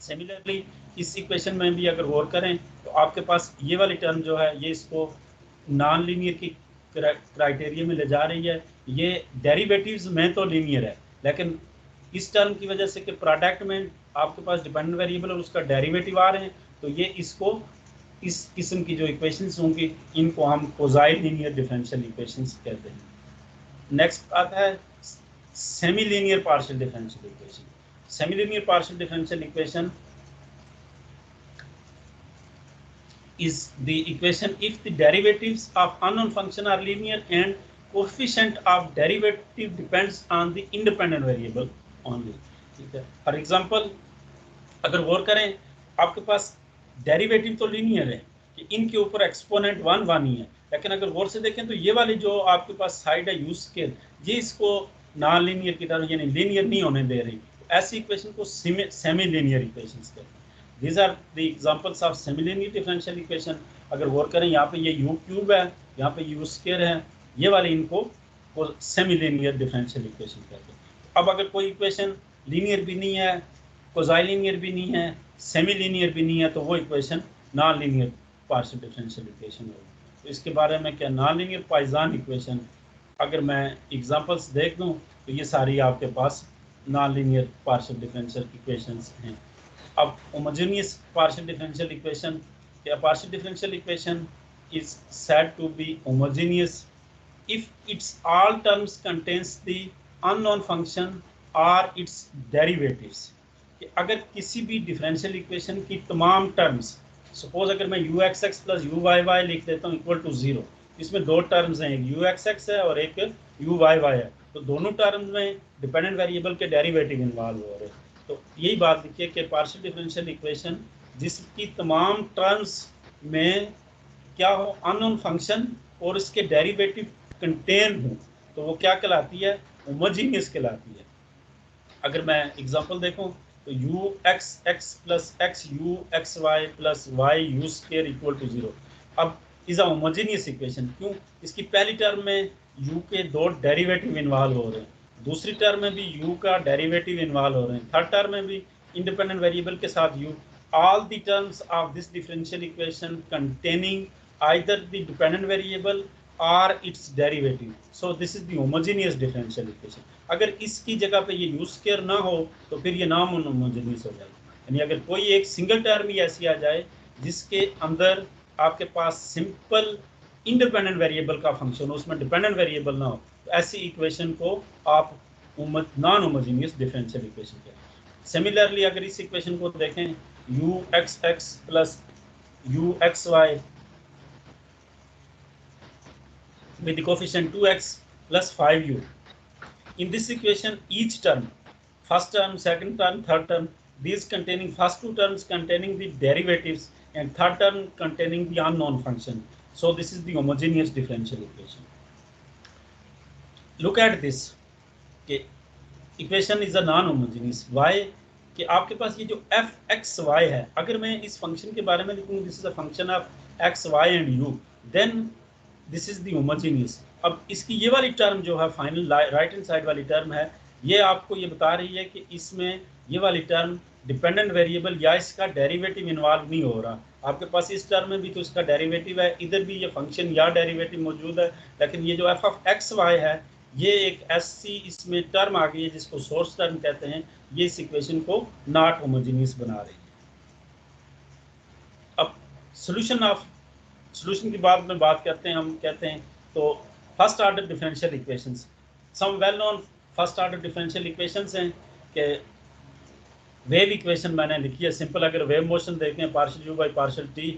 सिमिलरली इस इक्वेशन में भी अगर गौर करें तो आपके पास ये वाली टर्म जो है ये इसको नॉन लीनियर की क्राइटेरिया में ले जा रही है। ये डेरिवेटिव्स में तो लीनियर है, लेकिन इस टर्म की वजह से कि प्रोडक्ट में आपके पास डिपेंडेंट वेरिएबल और उसका डेरिवेटिव आ रहे हैं, तो ये इसको इस किस्म की जो इक्वेशंस होंगी इनको हम कोसाइन लीनियर डिफरेंशियल इक्वेशंस कहते हैं। नेक्स्ट आता है semi-linear partial differential equation। Semi-linear partial differential equation is the equation if the derivatives of unknown function are linear and coefficient of derivative depends on the independent variable only, ठीक है। For example अगर गौर करें आपके पास derivative तो linear है कि इनके ऊपर एक्सपोनेंट 1 1 ही है, लेकिन अगर गौर से देखें तो ये वाली जो आपके पास साइड है u स्केयर, ये इसको नॉन लीनियर की तरह यानी लीनियर नहीं होने दे रही। तो ऐसी इक्वेशन को सेमी लीनियर इक्वेशंस कहते हैं। These are the examples of semi linear differential equation. अगर गौर करें यहाँ पे ये u क्यूब है, यहाँ पे u स्क्वायर है, ये वाले इनको सेमी लीनियर डिफरेंशियल इक्वेशन कहते हैं। अब अगर कोई इक्वेशन लीनियर भी नहीं है, कोसाइन लीनियर भी नहीं है, सेमी लीनियर भी नहीं है, तो वो equation non linear partial differential equation होगी। तो इसके बारे में क्या नॉन लीनियर पॉइसन इक्वेशन अगर मैं एग्जांपल्स देख दूं तो ये सारी आपके पास non linear partial differential equations हैं। अब होमोजेनियस पार्शियल डिफरेंशियल इक्वेशन, या partial differential equation is said to be homogeneous if its all terms contains the unknown function or its derivatives। कि अगर किसी भी डिफरेंशियल इक्वेशन की तमाम टर्म्स, सपोज अगर मैं u x x plus u y y लिख देता हूँ इक्वल टू 0, इसमें दो टर्म्स हैं, एक यू एक्स एक्स है और एक यू वाई वाई है, तो दोनों टर्म्स में डिपेंडेंट वेरिएबल के डेरिवेटिव इन्वॉल्व हो रहे हैं। तो यही बात लिखिए कि पार्शियल डिफरेंशियल इक्वेशन जिसकी तमाम टर्म्स में क्या हो, अननोन फंक्शन और इसके डेरिवेटिव कंटेन हो, तो वो क्या कहलाती है, होमोजेनियस कहलाती है। अगर मैं एग्जांपल देखूं तो u x x plus x u x y plus y u square equal to 0। अब इज अ होमोजेनियस इक्वेशन, क्यों? इसकी पहली टर्म में यू के दो डेरिवेटिव इन्वॉल्व हो रहे हैं, दूसरी टर्म में भी यू का डेरिवेटिव इन्वॉल्व हो रहे हैं, थर्ड टर्म में भी इंडिपेंडेंट वेरिएबल के साथ you. all the terms of this differential equation containing either the dependent variable or its derivative, so this is the homogeneous differential equation। अगर इसकी जगह पे ये यू स्क्वायर ना हो तो फिर ये नॉन होमोजेनियस हो जाएगा। यानी अगर कोई एक सिंगल टर्म ही ऐसी आ जाए जिसके अंदर आपके पास सिंपल इंडिपेंडेंट वेरिएबल का फंक्शन हो, उसमें डिपेंडेंट वेरिएबल ना हो, तो ऐसी इक्वेशन को आप नॉन होमोजेनियस डिफरेंशियल इक्वेशन कहते हैं। सिमिलरली अगर इस इक्वेशन को देखें u x x plus u x y with the coefficient 2x plus 5u, in this equation each term, first term, second term, third term, these containing first two terms containing the derivatives and third term containing the unknown function, so this is the homogeneous differential equation। look at this कि equation is a non homogeneous, why? कि आपके पास ये जो f x y है, अगर मैं इस फंक्शन के बारे में लिखूँ this is a function of x y and u, then this is the homogeneous. अब इसकी ये वाली टर्म जो है फाइनल राइट हैंड साइड वाली टर्म है, ये आपको ये बता रही है कि इसमें ये वाली टर्म डिपेंडेंट वेरिएबल या इसका डेरिवेटिव इन्वॉल्व नहीं हो रहा। आपके पास इस टर्म में भी तो इसका डेरिवेटिव है, इधर भी ये फंक्शन या डेरिवेटिव मौजूद है, लेकिन ये जो एफ ऑफ एक्स वाई है ये एक ऐसी इसमें टर्म आ गई है जिसको सोर्स टर्म कहते हैं, ये इस इक्वेशन को नॉट होमोजेनियस बना रही है। अब सॉल्यूशन की बाद में बात करते हैं, हम कहते हैं तो first order differential equations, some well known first order differential equations हैं कि वेव इक्वेशन मैंने लिखी है सिंपल। अगर वेव मोशन देखें partial u by partial t,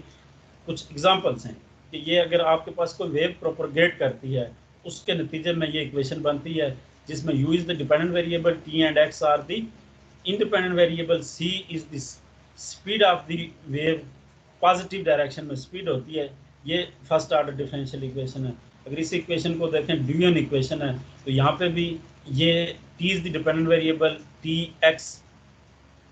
कुछ एग्जांपल्स हैं कि ये अगर आपके पास कोई वेव प्रोपगेट करती है उसके नतीजे में ये इक्वेशन बनती है जिसमें u is the dependent variable, t and x are the independent variable, c is the speed of the wave, positive direction में स्पीड होती है। ये फर्स्ट ऑर्डर डिफरेंशियल इक्वेशन है। अगर इस इक्वेशन को देखें ड्यूयन इक्वेशन है, तो यहाँ पे भी ये t is the dependent variable, t x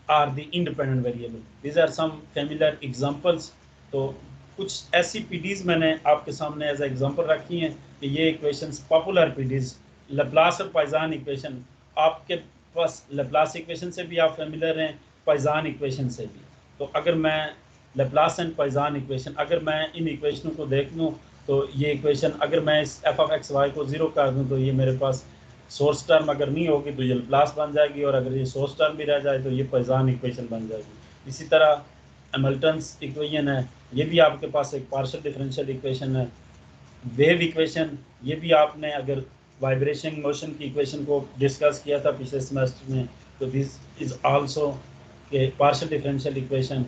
are the independent variable. These are some familiar examples. तो कुछ ऐसी पीडीज मैंने आपके सामने एज एग्जांपल रखी हैं कि ये इक्वेशंस पॉपुलर पीडीज, लैप्लास और पाइजान इक्वेशन, आपके पास लैप्लास इक्वेशन से भी आप फेमिलियर हैं, पाइजान इक्वेशन से भी। तो अगर मैं लैप्लास एंड पाइजान इक्वेशन, अगर मैं इन इक्वेशनों को देख लूँ तो ये इक्वेशन अगर मैं इस एफ ऑफ एक्स वाई को 0 कर दूँ तो ये मेरे पास सोर्स टर्म अगर नहीं होगी तो ये लैप्लास बन जाएगी, और अगर ये सोर्स टर्म भी रह जाए तो ये पाइजान इक्वेशन बन जाएगी। इसी तरह हैमिल्टन्स इक्वेशन है, ये भी आपके पास एक पार्शियल डिफरेंशियल इक्वेशन है। वेव इक्वेशन, ये भी आपने अगर वाइब्रेशन मोशन की इक्वेशन को डिस्कस किया था पिछले सेमेस्टर में, तो दिस इज आल्सो के partial differential equation.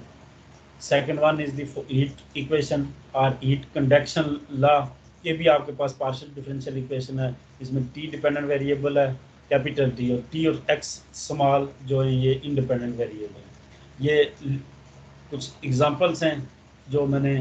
Second one is the heat equation और हीट कंडक्शन लॉ, ये भी आपके पास पार्शियल डिफरेंशियल इक्वेशन है। इसमें टी डिपेंडेंट वेरिएबल है कैपिटल टी, और टी और एक्स स्मॉल जो है ये इंडिपेंडेंट वेरिएबल है। ये कुछ एग्जांपल्स हैं जो मैंने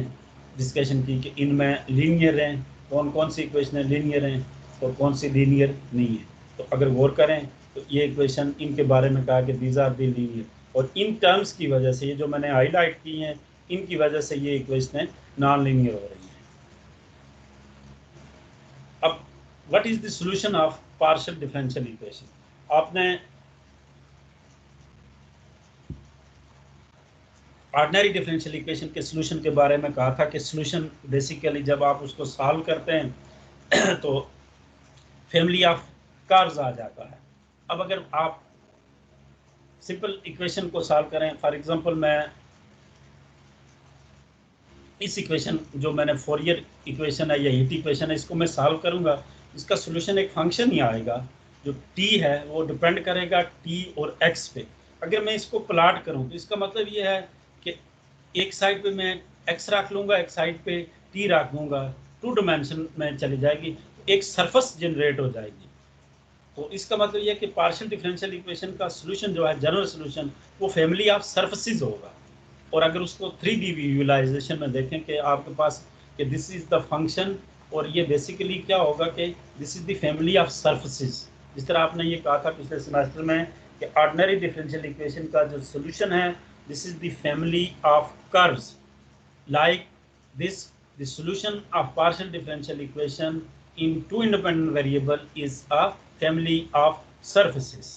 डिस्कशन की कि इनमें लीनियर हैं, कौन कौन सी इक्वेशन लीनियर हैं और कौन सी लीनियर नहीं है। तो अगर गौर करें तो ये इक्वेशन इनके बारे में कहा कि दीज आर दी लीनियर, और इन टर्म्स की वजह से ये जो मैंने हाईलाइट की हैं इनकी वजह से ये इक्वेशन नॉन लीनियर हो रही हैं। अब what is the solution of partial differential equation? आपने ऑर्डिनरी डिफरेंशियल इक्वेशन के सॉल्यूशन के बारे में कहा था कि सॉल्यूशन बेसिकली जब आप उसको सॉल्व करते हैं तो फैमिली ऑफ कर्व्स आ जाता है। अब अगर आप सिंपल इक्वेशन को सॉल्व करें, फॉर एग्जांपल मैं इस इक्वेशन जो मैंने फोरियर इक्वेशन है या हीट इक्वेशन है, इसको मैं सॉल्व करूंगा, इसका सॉल्यूशन एक फंक्शन ही आएगा। जो t है वो डिपेंड करेगा t और x पे। अगर मैं इसको प्लॉट करूं तो इसका मतलब ये है कि एक साइड पे मैं x रख लूंगा, एक साइड पे t रख दूंगा, 2 डायमेंशन में चली जाएगी, एक सरफेस जनरेट हो जाएगी। तो इसका मतलब ये है कि पार्शियल डिफरेंशियल इक्वेशन का सॉल्यूशन जो है, जनरल सॉल्यूशन, वो फैमिली ऑफ सरफेसेस होगा। और अगर उसको 3D विजुअलाइजेशन में देखें कि आपके पास कि दिस इज द फंक्शन, और ये बेसिकली क्या होगा कि this is the family of surfaces. जिस तरह आपने ये कहा था पिछले सेमेस्टर में कि ऑर्डिनरी डिफरेंशियल इक्वेशन का जो सॉल्यूशन है, this is the family of curves, like this the solution of partial differential equation in 2 independent variable is a family of surfaces।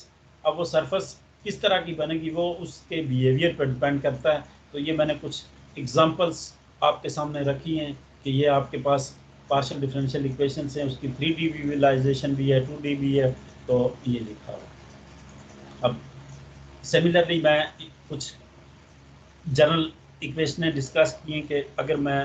अब वो सरफेस किस तरह की बनेगी वो उसके बिहेवियर पर डिपेंड करता है। तो ये मैंने कुछ एग्जांपल्स आपके सामने रखी हैं कि ये आपके पास पार्शियल डिफरेंशियल इक्वेशंस हैं, उसकी 3D विजुअलाइजेशन भी है, 2D भी है, तो ये लिखा हुआ। अब सिमिलरली मैं कुछ जनरल इक्वेशनें डिस्कस किए कि अगर मैं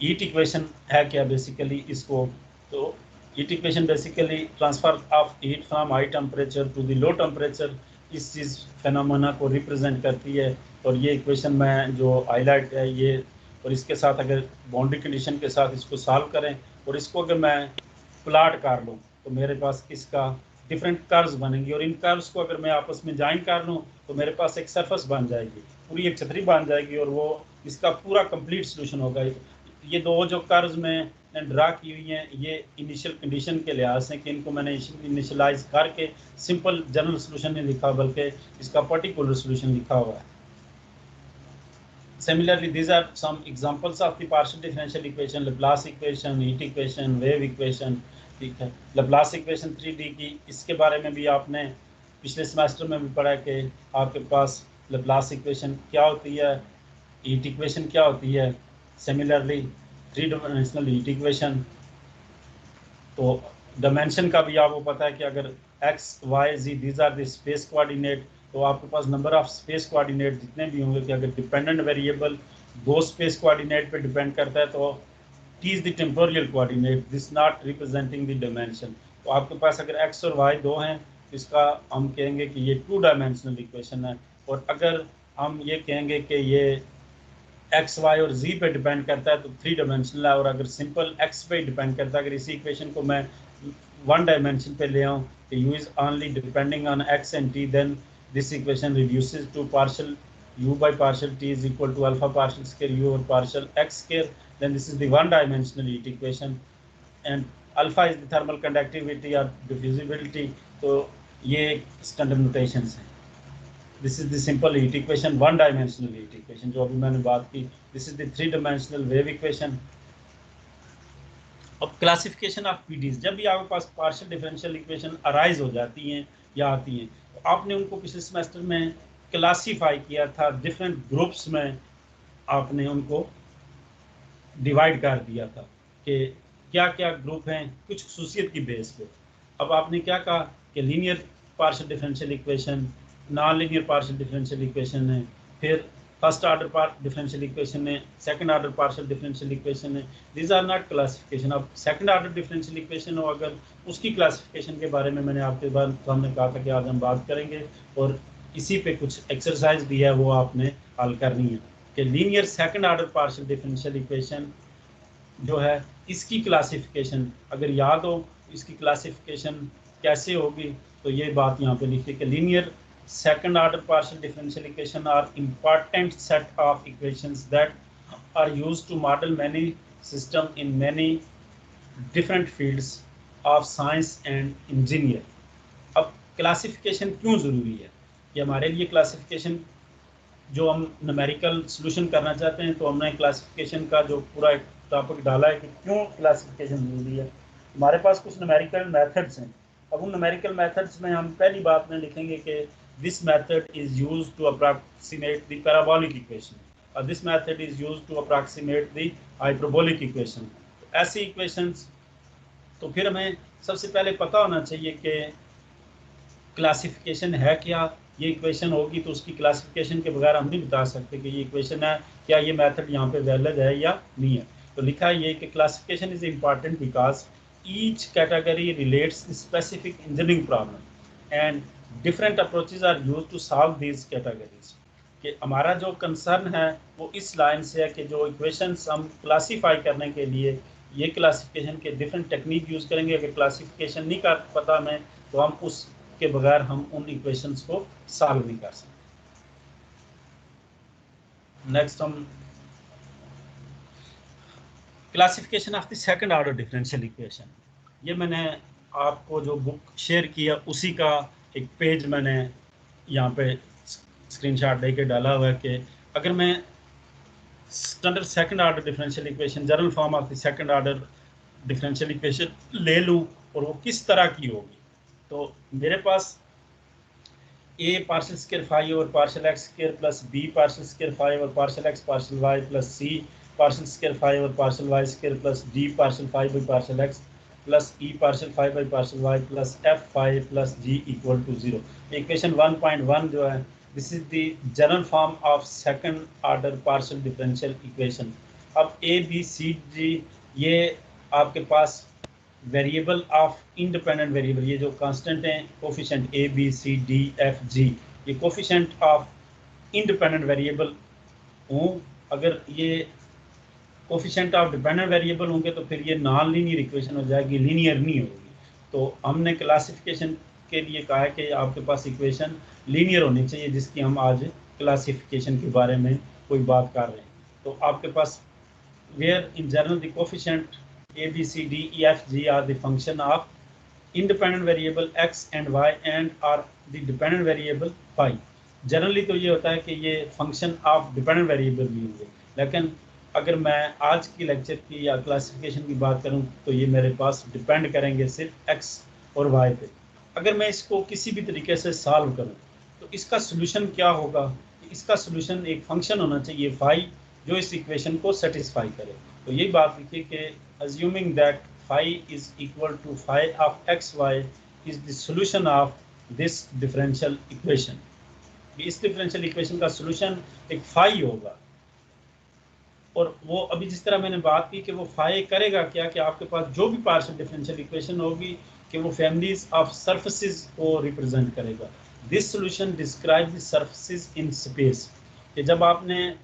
हीट इक्वेशन है क्या बेसिकली इसको, तो heat equation basically transfer of heat from high temperature to the low temperature, इस चीज़ फेनोमेना को रिप्रेजेंट करती है। और ये इक्वेशन में जो हाईलाइट है ये, और इसके साथ अगर बाउंड्री कंडीशन के साथ इसको सॉल्व करें और इसको अगर मैं प्लॉट कर लूँ तो मेरे पास इसका डिफरेंट कर्व्स बनेंगी, और इन कर्व्स को अगर मैं आपस में ज्वाइन कर लूँ तो मेरे पास एक सरफेस बन जाएगी, पूरी एक छतरी बन जाएगी, और वो इसका पूरा कंप्लीट सॉल्यूशन होगा। ये दो जो कर्व्स में ड्रा की हुई हैं, ये इनिशियल कंडीशन के लिहाज से कि इनको मैंने इनिशियलाइज करके सिंपल जनरल सॉल्यूशन नहीं लिखा बल्कि इसका पर्टिकुलर सॉल्यूशन लिखा हुआ है। Similarly, these are some examples of the partial differential equation, Laplace equation, heat equation, wave equation। ठीक है, Laplace equation 3D की, इसके बारे में भी आपने पिछले सेमेस्टर में भी पढ़ा कि आपके पास Laplace equation क्या होती है, heat equation क्या होती है। Similarly, 3-dimensional heat equation, तो डायमेंशन का भी आपको पता है कि अगर x, y, z these are the space coordinate, तो आपके पास नंबर ऑफ स्पेस कोऑर्डिनेट जितने भी होंगे, कि अगर डिपेंडेंट वेरिएबल दो स्पेस कोऑर्डिनेट पे डिपेंड करता है तो t is the temporal coordinate, this not representing the dimension. तो आपके पास अगर x और y दो हैं तो इसका हम कहेंगे कि ये 2 डायमेंशनल इक्वेशन है। और अगर हम ये कहेंगे कि ये x, y और z पे डिपेंड करता है तो 3 डायमेंशनल है। और अगर सिंपल x पे डिपेंड करता है, अगर इसी इक्वेशन को मैं 1 डायमेंशन पे ले आऊँ कि u is only depending on x and t, then this equation reduces to partial u by partial t is equal to alpha partial square u over partial x square, then this is the 1 dimensional heat equation, and alpha is the thermal conductivity or diffusibility। तो ये standard notations हैं। This is the simple heat equation, 1 dimensional heat equation जो अभी मैंने बात की। This is the 3 dimensional wave equation। अब classification of PDs, जब भी आपके पास पार्शियल डिफरेंशियल इक्वेशन अराइज हो जाती हैं या आती हैं तो आपने उनको पिछले सेमेस्टर में क्लासीफाई किया था, डिफरेंट ग्रुप्स में आपने उनको डिवाइड कर दिया था कि क्या क्या ग्रुप हैं कुछ खसूसियत की बेस पे। अब आपने क्या कहा कि linear partial differential equation, non linear partial differential equation है, फिर फर्स्ट ऑर्डर डिफरेंशियल इक्वेशन है, second order partial differential equation है। These are not classification. अब सेकंड ऑर्डर डिफरेंशियल इक्वेशन हो अगर, उसकी क्लासिफिकेशन के बारे में मैंने आपके बाद सामने कहा था कि आज हम बात करेंगे, और इसी पे कुछ एक्सरसाइज भी है वो आपने हल करनी है कि linear second order partial differential equation जो है इसकी क्लासिफिकेशन अगर याद हो, इसकी क्लासिफिकेशन कैसे होगी, तो ये बात यहाँ पे लिखी कि linear second order partial differential equation are important set of equations that are used to model many system in many different fields of science and engineer। अब क्लासिफिकेशन क्यों ज़रूरी है, कि हमारे लिए क्लासिफिकेशन जो हम न्यूमेरिकल सॉल्यूशन करना चाहते हैं तो हमने क्लासिफिकेशन का जो पूरा एक टॉपिक डाला है कि क्यों क्लासिफिकेशन ज़रूरी है। हमारे पास कुछ न्यूमेरिकल मेथड्स हैं। अब उन न्यूमेरिकल मेथड्स में हम पहली बात में लिखेंगे कि this method is used to approximate the parabolic equation, or this method is used to approximate the hyperbolic equation। तो ऐसी equations, तो फिर हमें सबसे पहले पता होना चाहिए कि क्लासिफिकेशन है क्या। ये इक्वेशन होगी तो उसकी क्लासिफिकेशन के बगैर हम नहीं बता सकते कि ये इक्वेशन है, क्या ये मेथड यहाँ पे वैलिड है या नहीं है। तो लिखा है ये कि classification is important because each category relates specific engineering problem and different approaches are use to solve these categories. कि हमारा जो कंसर्न है वो इस लाइन से है कि जो इक्वेशंस हम क्लासीफाई करने के लिए ये क्लासिफिकेशन के डिफरेंट टेक्निक यूज़ करेंगे। अगर क्लासिफिकेशन नहीं कर पता हमें तो हम उस के बगैर हम उन इक्वेशंस को सॉल्व नहीं कर सकते। नेक्स्ट हम classification of the second order differential equation, ये मैंने आपको जो बुक शेयर किया उसी का एक पेज मैंने यहाँ पे स्क्रीनशॉट लेके डाला हुआ है कि अगर मैं standard second order differential equation, general form of the second order differential equation ले लूँ और वो किस तरह की होगी, तो मेरे पास a पार्शियल स्क्वायर फाई और partial x square plus b partial square phi और partial x partial y plus c partial square phi और partial y square plus d partial phi by partial x plus e partial phi by partial y plus f phi plus g equal to 0। Equation 1.1 जो है this is the general form of second order partial differential equation. अब a b c d ये आपके पास variable of independent variable, ये जो constant हैं coefficient a b c d f g, ये कोफिशिएंट ऑफ इंडिपेंडेंट वेरिएबल हों। अगर ये कोफिशिएंट ऑफ डिपेंडेंट वेरिएबल होंगे तो फिर ये नॉन लीनियर इक्वेशन हो जाएगी, लीनियर नहीं होगी। तो हमने क्लासिफिकेशन के लिए कहा है कि आपके पास इक्वेशन लीनियर होनी चाहिए, जिसकी हम आज क्लासिफिकेशन के बारे में कोई बात कर रहे हैं। तो आपके पास where in general the coefficient A, B, C, D, E, F, G are the function of independent variable x and y and are the dependent variable phi। Generally तो ये होता है कि ये फंक्शन ऑफ डिपेंडेंट वेरिएबल भी होंगे, लेकिन अगर मैं आज की लेक्चर की या क्लासिफिकेशन की बात करूं तो ये मेरे पास डिपेंड करेंगे सिर्फ x और y पे। अगर मैं इसको किसी भी तरीके से सॉल्व करूं तो इसका सोल्यूशन क्या होगा, इसका सोल्यूशन एक फंक्शन होना चाहिए फाई जो इस इक्वेशन को सेटिस्फाई करे। तो यही बात लिखिए कि assuming that phi is equal to phi of xy is the solution of this differential equation। इस डिफरेंशियल इक्वेशन का सॉल्यूशन एक फाई होगा, और वो अभी जिस तरह मैंने बात की कि वो फाई करेगा क्या, कि आपके पास जो भी पार्शियल डिफरेंशियल इक्वेशन होगी कि वो फैमिलीज ऑफ सरफेसेस को रिप्रेजेंट करेगा। This solution describe the surfaces in space. कि जब आपने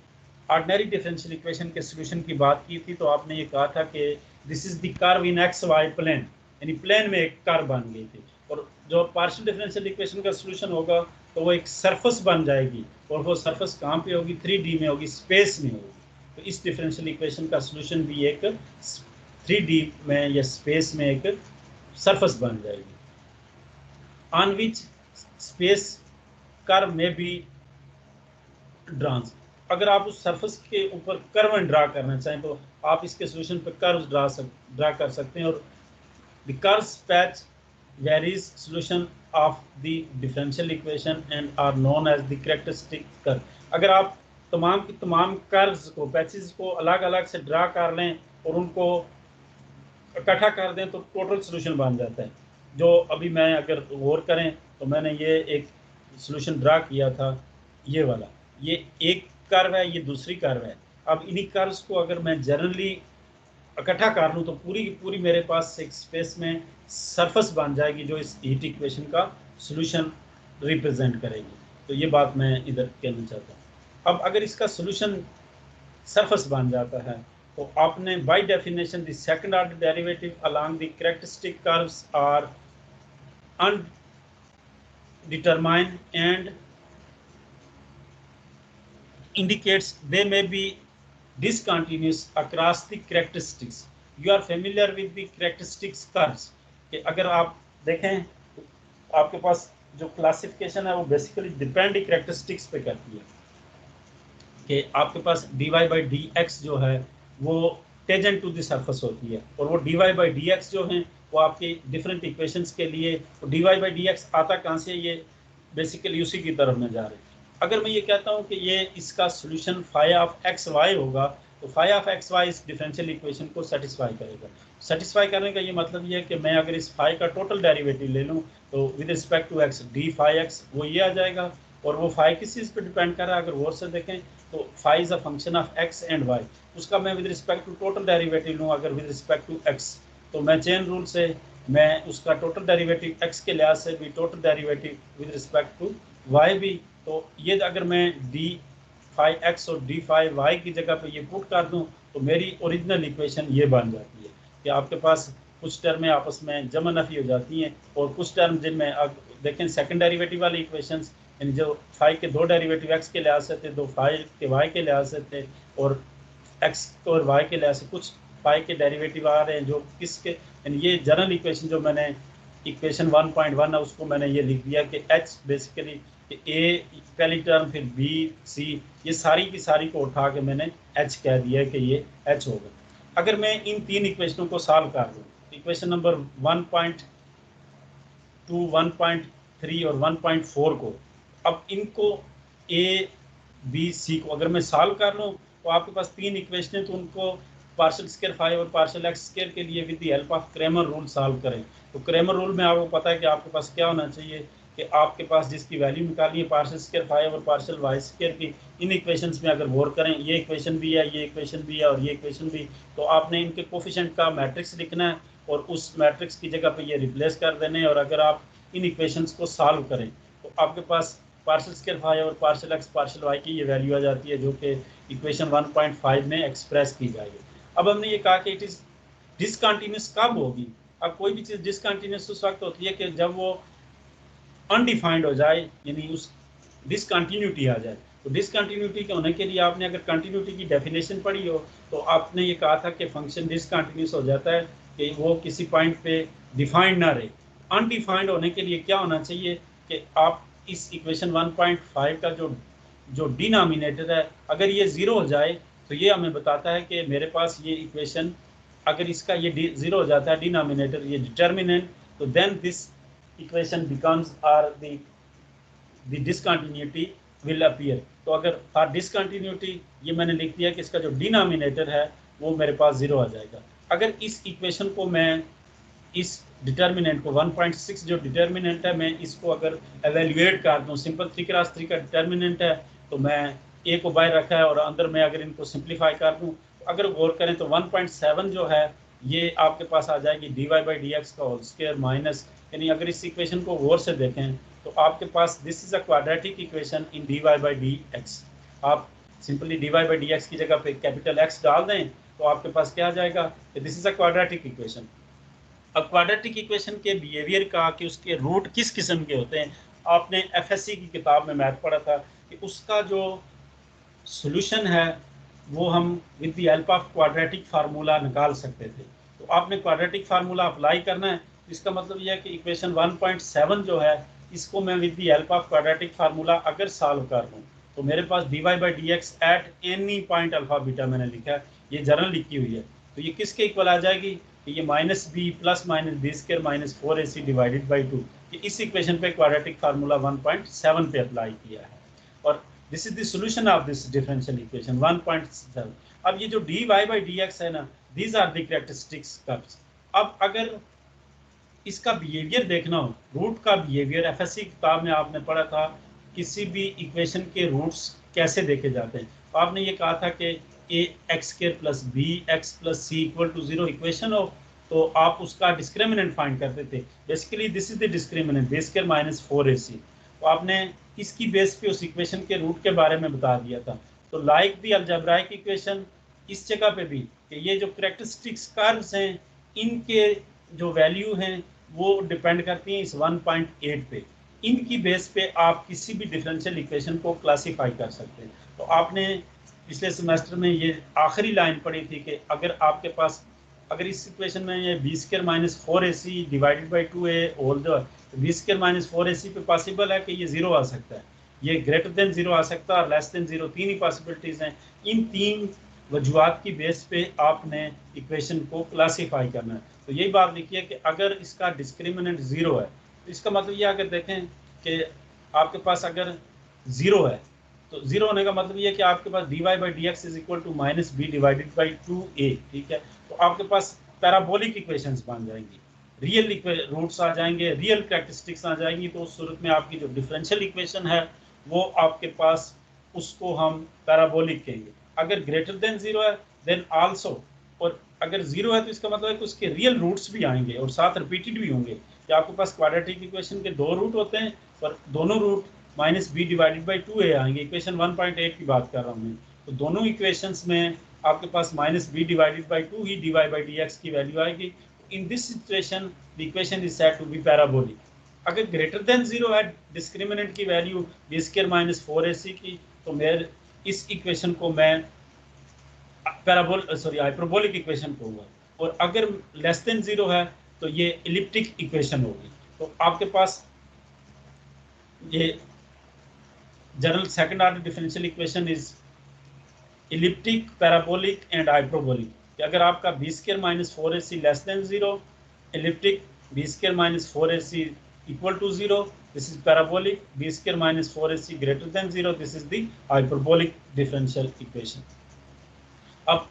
ऑर्डिनरी डिफरेंशियल इक्वेशन के सॉल्यूशन की बात की थी तो आपने ये कहा था कि this is the curve in x y plane, यानी प्लेन में एक कर्व बन गई थी। और जो पार्शियल डिफरेंशियल इक्वेशन का सॉल्यूशन होगा तो वो एक सरफेस बन जाएगी, और वो सरफेस कहाँ पे होगी, 3D में होगी, स्पेस में होगी। तो इस डिफरेंशियल इक्वेशन का सॉल्यूशन भी एक 3D में या स्पेस में एक सरफेस बन जाएगी, ऑन विच स्पेस कर्व में भी ड्रांस। अगर आप उस सरफेस के ऊपर कर्व ड्रा करना चाहें तो आप इसके सॉल्यूशन पर कर्व ड्रा कर सकते हैं। और the curves patch varies solution of the differential equation and are known as the characteristic curve. अगर आप तमाम की तमाम कर्व्स को, पैचेस को अलग अलग से ड्रा कर लें और उनको इकट्ठा कर दें तो टोटल सॉल्यूशन बन जाता है। जो अभी मैं अगर गौर करें तो मैंने ये एक सॉल्यूशन ड्रा किया था, ये वाला, ये एक कर्व है, ये दूसरी कर्व है। अब इन्हीं कर्व्स को अगर मैं जनरली इकट्ठा कर लूँ तो पूरी की पूरी मेरे पास एक स्पेस में सरफेस बन जाएगी जो इस हीट इक्वेशन का सॉल्यूशन रिप्रेजेंट करेगी। तो ये बात मैं इधर कहना चाहता हूँ। अब अगर इसका सॉल्यूशन सरफेस बन जाता है तो आपने by definition the second order derivative along the characteristic curves are undetermined and indicates they may be discontinuous across the characteristics। You are familiar with the characteristics curves। कि अगर आप देखें तो आपके पास जो क्लासिफिकेशन है वो बेसिकली डिपेंड कैरेक्टरिस्टिक्स पे करती है। कि आपके पास dy by dx जो है वो टेंजेंट टू द सरफेस होती है, और वो dy by dx जो है वो आपके डिफरेंट इक्वेशंस के लिए dy by dx आता कहाँ से, ये बेसिकली उसी की तरफ में जा रहे हैं। अगर मैं ये कहता हूँ कि ये इसका solution phi of x y होगा तो फाई ऑफ एक्स वाई इस डिफरेंशियल इक्वेशन को सेटिस्फाई करेगा। सेटिस्फाई करने का ये मतलब ये है कि मैं अगर इस फाई का टोटल डेरिवेटिव ले लूँ तो with respect to x d phi x वो ये आ जाएगा, और वो फाई किस चीज़ पे डिपेंड कर रहा है, अगर गौर से देखें तो phi is a function of x and y, उसका मैं with respect to total derivative लूँ अगर विद रिस्पेक्ट टू एक्स, तो मैं चेन रूल से मैं उसका टोटल डेरिवेटिव एक्स के लिहाज से भी, total derivative with respect to y भी, तो ये अगर मैं डी फाई एक्स और डी फाई वाई की जगह पे ये पुट कर दूं तो मेरी ओरिजिनल इक्वेशन ये बन जाती है कि आपके पास कुछ टर्में आपस में जमा नफी हो जाती हैं, और कुछ टर्म जिनमें अब देखें सेकंड डेरिवेटिव वाली इक्वेशंस, यानी जो फाई के दो डेरिवेटिव एक्स के लिहाज से थे, दो फाई के वाई के लिहाज से थे, और एक्स और वाई के लिहाज से कुछ फाई के डेरिवेटिव आ रहे हैं जो किसके, यानी ये जनरल इक्वेशन जो मैंने इक्वेशन 1.1 है उसको मैंने ये लिख दिया कि एच बेसिकली ए पहली टर्म फिर बी सी, ये सारी की सारी को उठा के मैंने एच कह दिया है कि ये एच होगा। अगर मैं इन तीन इक्वेशनों को सॉल्व कर दूँ, इक्वेशन नंबर 1.2, 1.3 और 1.4 को, अब इनको ए बी सी को अगर मैं सॉल्व कर लूँ तो आपके पास तीन इक्वेशन, तो उनको पार्शियल स्क्वायर फाई और पार्शियल एक्स स्क्वायर के लिए with the help of Cramer rule solve करें। तो क्रेमर रूल में आपको पता है कि आपके पास क्या होना चाहिए कि आपके पास जिसकी वैल्यू निकालनी है पार्शियल स्क्वायर फाई और पार्शियल वाई स्क्वायर की, इन इक्वेशंस में अगर गौर करें, ये इक्वेशन भी है, ये इक्वेशन भी है और ये इक्वेशन भी, तो आपने इनके कोफिशिएंट का मैट्रिक्स लिखना है और उस मैट्रिक्स की जगह पे ये रिप्लेस कर देने हैं, और अगर आप इन इक्वेशंस को सॉल्व करें तो आपके पास पार्शियल स्क्वायर फाई और पार्शियल एक्स पार्शियल वाई की ये वैल्यू आ जाती है जो कि इक्वेशन 1.5 में एक्सप्रेस की जाएगी। अब हमने ये कहा कि इट इज़ डिसकंटिन्यूस कब होगी। अब कोई भी चीज़ डिसकंटिन्यूस उस वक्त होती है कि जब वो अनडिफाइंड हो जाए, यानी उस डिसकंटिन्यूटी आ जाए। तो डिसकंटिन्यूटी के होने के लिए आपने अगर कंटिन्यूटी की डेफिनेशन पढ़ी हो तो आपने ये कहा था कि फंक्शन डिसकंटिन्यूस हो जाता है कि वो किसी पॉइंट पे डिफाइंड ना रहे। अनडिफाइंड होने के लिए क्या होना चाहिए कि आप इस इक्वेशन 1.5 का जो डिनोमिनेटर है अगर ये ज़ीरो हो जाए तो ये हमें बताता है कि मेरे पास ये इक्वेशन अगर इसका ये ज़ीरो हो जाता है डिनोमिनेटर, ये डिटर्मिनेंट, तो then this equation becomes or the discontinuity will appear। तो अगर for discontinuity ये मैंने लिख दिया कि इसका जो डिनोमिनेटर है वो मेरे पास ज़ीरो आ जाएगा। अगर इस इक्वेशन को मैं इस डिटर्मिनेंट को 1.6 जो डिटर्मिनेंट है मैं इसको अगर एवेल्युएट कर दूँ, सिंपल 3x3 का डिटर्मिनेंट है तो मैं ए को बाहर रखा है और अंदर मैं अगर इनको सिंप्लीफाई कर दूँ, अगर गौर करें तो 1.7 जो है ये आपके पास आ जाएगी dy बाई डी एक्स का होल स्क्वायर माइनस, यानी अगर इस इक्वेशन को गौर से देखें तो आपके पास this is a quadratic equation in dy by d x. आप simply dy by d x की जगह पे कैपिटल एक्स डाल दें तो आपके पास क्या आ जाएगा, this is a quadratic equation. अब क्वाड्रेटिक इक्वेशन के बिहेवियर का कि उसके रूट किस किस्म के होते हैं, आपने एफएससी की किताब में मैथ पढ़ा था कि उसका जो सॉल्यूशन है वो हम with the help of quadratic formula निकाल सकते थे। तो आपने क्वाड्रेटिक फार्मूला अप्लाई करना है, इसका मतलब यह है कि इक्वेशन 1.7 जो है इसको मैं with the help of quadratic formula अगर सॉल्व कर दूँ तो मेरे पास dy by d x at any point alpha beta मैंने लिखा है, ये जनरल लिखी हुई है, तो ये किसके इक्वल आ जाएगी कि ये minus b plus minus b square minus 4ac divided by 2। ये इस इक्वेशन पे क्वाड्रेटिक फार्मूला 1.7 पे अप्लाई किया है और this is the solution of this differential equation 1.7। अब ये जो dy बाई डी एक्स है ना, these are the characteristics curves. अब अगर इसका बिहेवियर देखना हो, रूट का बिहेवियर एफएससी किताब में आपने पढ़ा था किसी भी इक्वेशन के रूट्स कैसे देखे जाते हैं। तो आपने ये कहा था कि a x square plus b x plus c equal to 0 equation हो तो आप उसका डिस्क्रिमिनेंट फाइंड करते थे। Basically this is the discriminant b square minus 4ac। तो आपने इसकी बेस पे उस इक्वेशन के रूट के बारे में बता दिया था। तो लाइक दी अलजेब्राइक इक्वेशन इस जगह पे भी कि ये जो कैरेक्टरिस्टिक्स कर्व्स हैं इनके जो वैल्यू हैं वो डिपेंड करती हैं इस 1.8 पे। इनकी बेस पे आप किसी भी डिफरेंशियल इक्वेशन को क्लासीफाई कर सकते हैं। तो आपने पिछले सेमेस्टर में ये आखिरी लाइन पढ़ी थी कि अगर आपके पास अगर इस इक्वेशन में ये b square minus 4ac divided by 2a whole the b square minus 4ac पे पॉसिबल है कि ये ज़ीरो आ सकता है, ये ग्रेटर देन ज़ीरो आ सकता है और लेस देन ज़ीरो, तीन ही पॉसिबिलिटीज़ हैं। इन तीन वजूहात की बेस पे आपने इक्वेशन को क्लासीफाई करना है। तो यही बात लिखी है कि अगर इसका डिस्क्रिमिनेंट ज़ीरो है तो इसका मतलब ये अगर देखें कि आपके पास अगर ज़ीरो है तो जीरो होने का मतलब ये है कि आपके पास dy by d x is equal to minus b divided by 2a, ठीक है। तो आपके पास पैराबोलिक इक्वेशंस बन जाएंगी, रियल रूट्स आ जाएंगे, रियल कैरेक्टरिस्टिक्स आ जाएंगी। तो उस सूरत में आपकी जो डिफरेंशियल इक्वेशन है वो आपके पास, उसको हम पैराबोलिक कहेंगे। अगर ग्रेटर देन जीरो है देन आल्सो, और अगर जीरो है तो इसका मतलब है कि उसके रियल रूट्स भी आएंगे और साथ रिपीटेड भी होंगे। कि आपके पास क्वाड्रेटिक इक्वेशन के दो रूट होते हैं, पर दोनों root minus b divided by 2a आएंगे। इक्वेशन 1.8 की बात कर रहा हूँ मैं। तो दोनों इक्वेशंस में आपके पास माइनस बी डिवाइडेड बाई 2 ही dy बाई डी एक्स की वैल्यू आएगी। In this situation the equation is said to be parabolic. अगर ग्रेटर देन जीरो है डिस्क्रिमिनेंट की value b square minus 4ac की, तो मेरे इस इक्वेशन को मैं हाइपरबोलिक इक्वेशन कहूँगा। और अगर लेस देन जीरो है तो ये इलिप्टिक इक्वेशन होगी। तो आपके पास ये general second order differential equation is elliptic, parabolic and hyperbolic. अगर आपका b square minus 4ac less than zero, elliptic b square minus 4ac equal to zero, this is parabolic, b square minus 4ac greater than zero, this is the hyperbolic differential equation. अब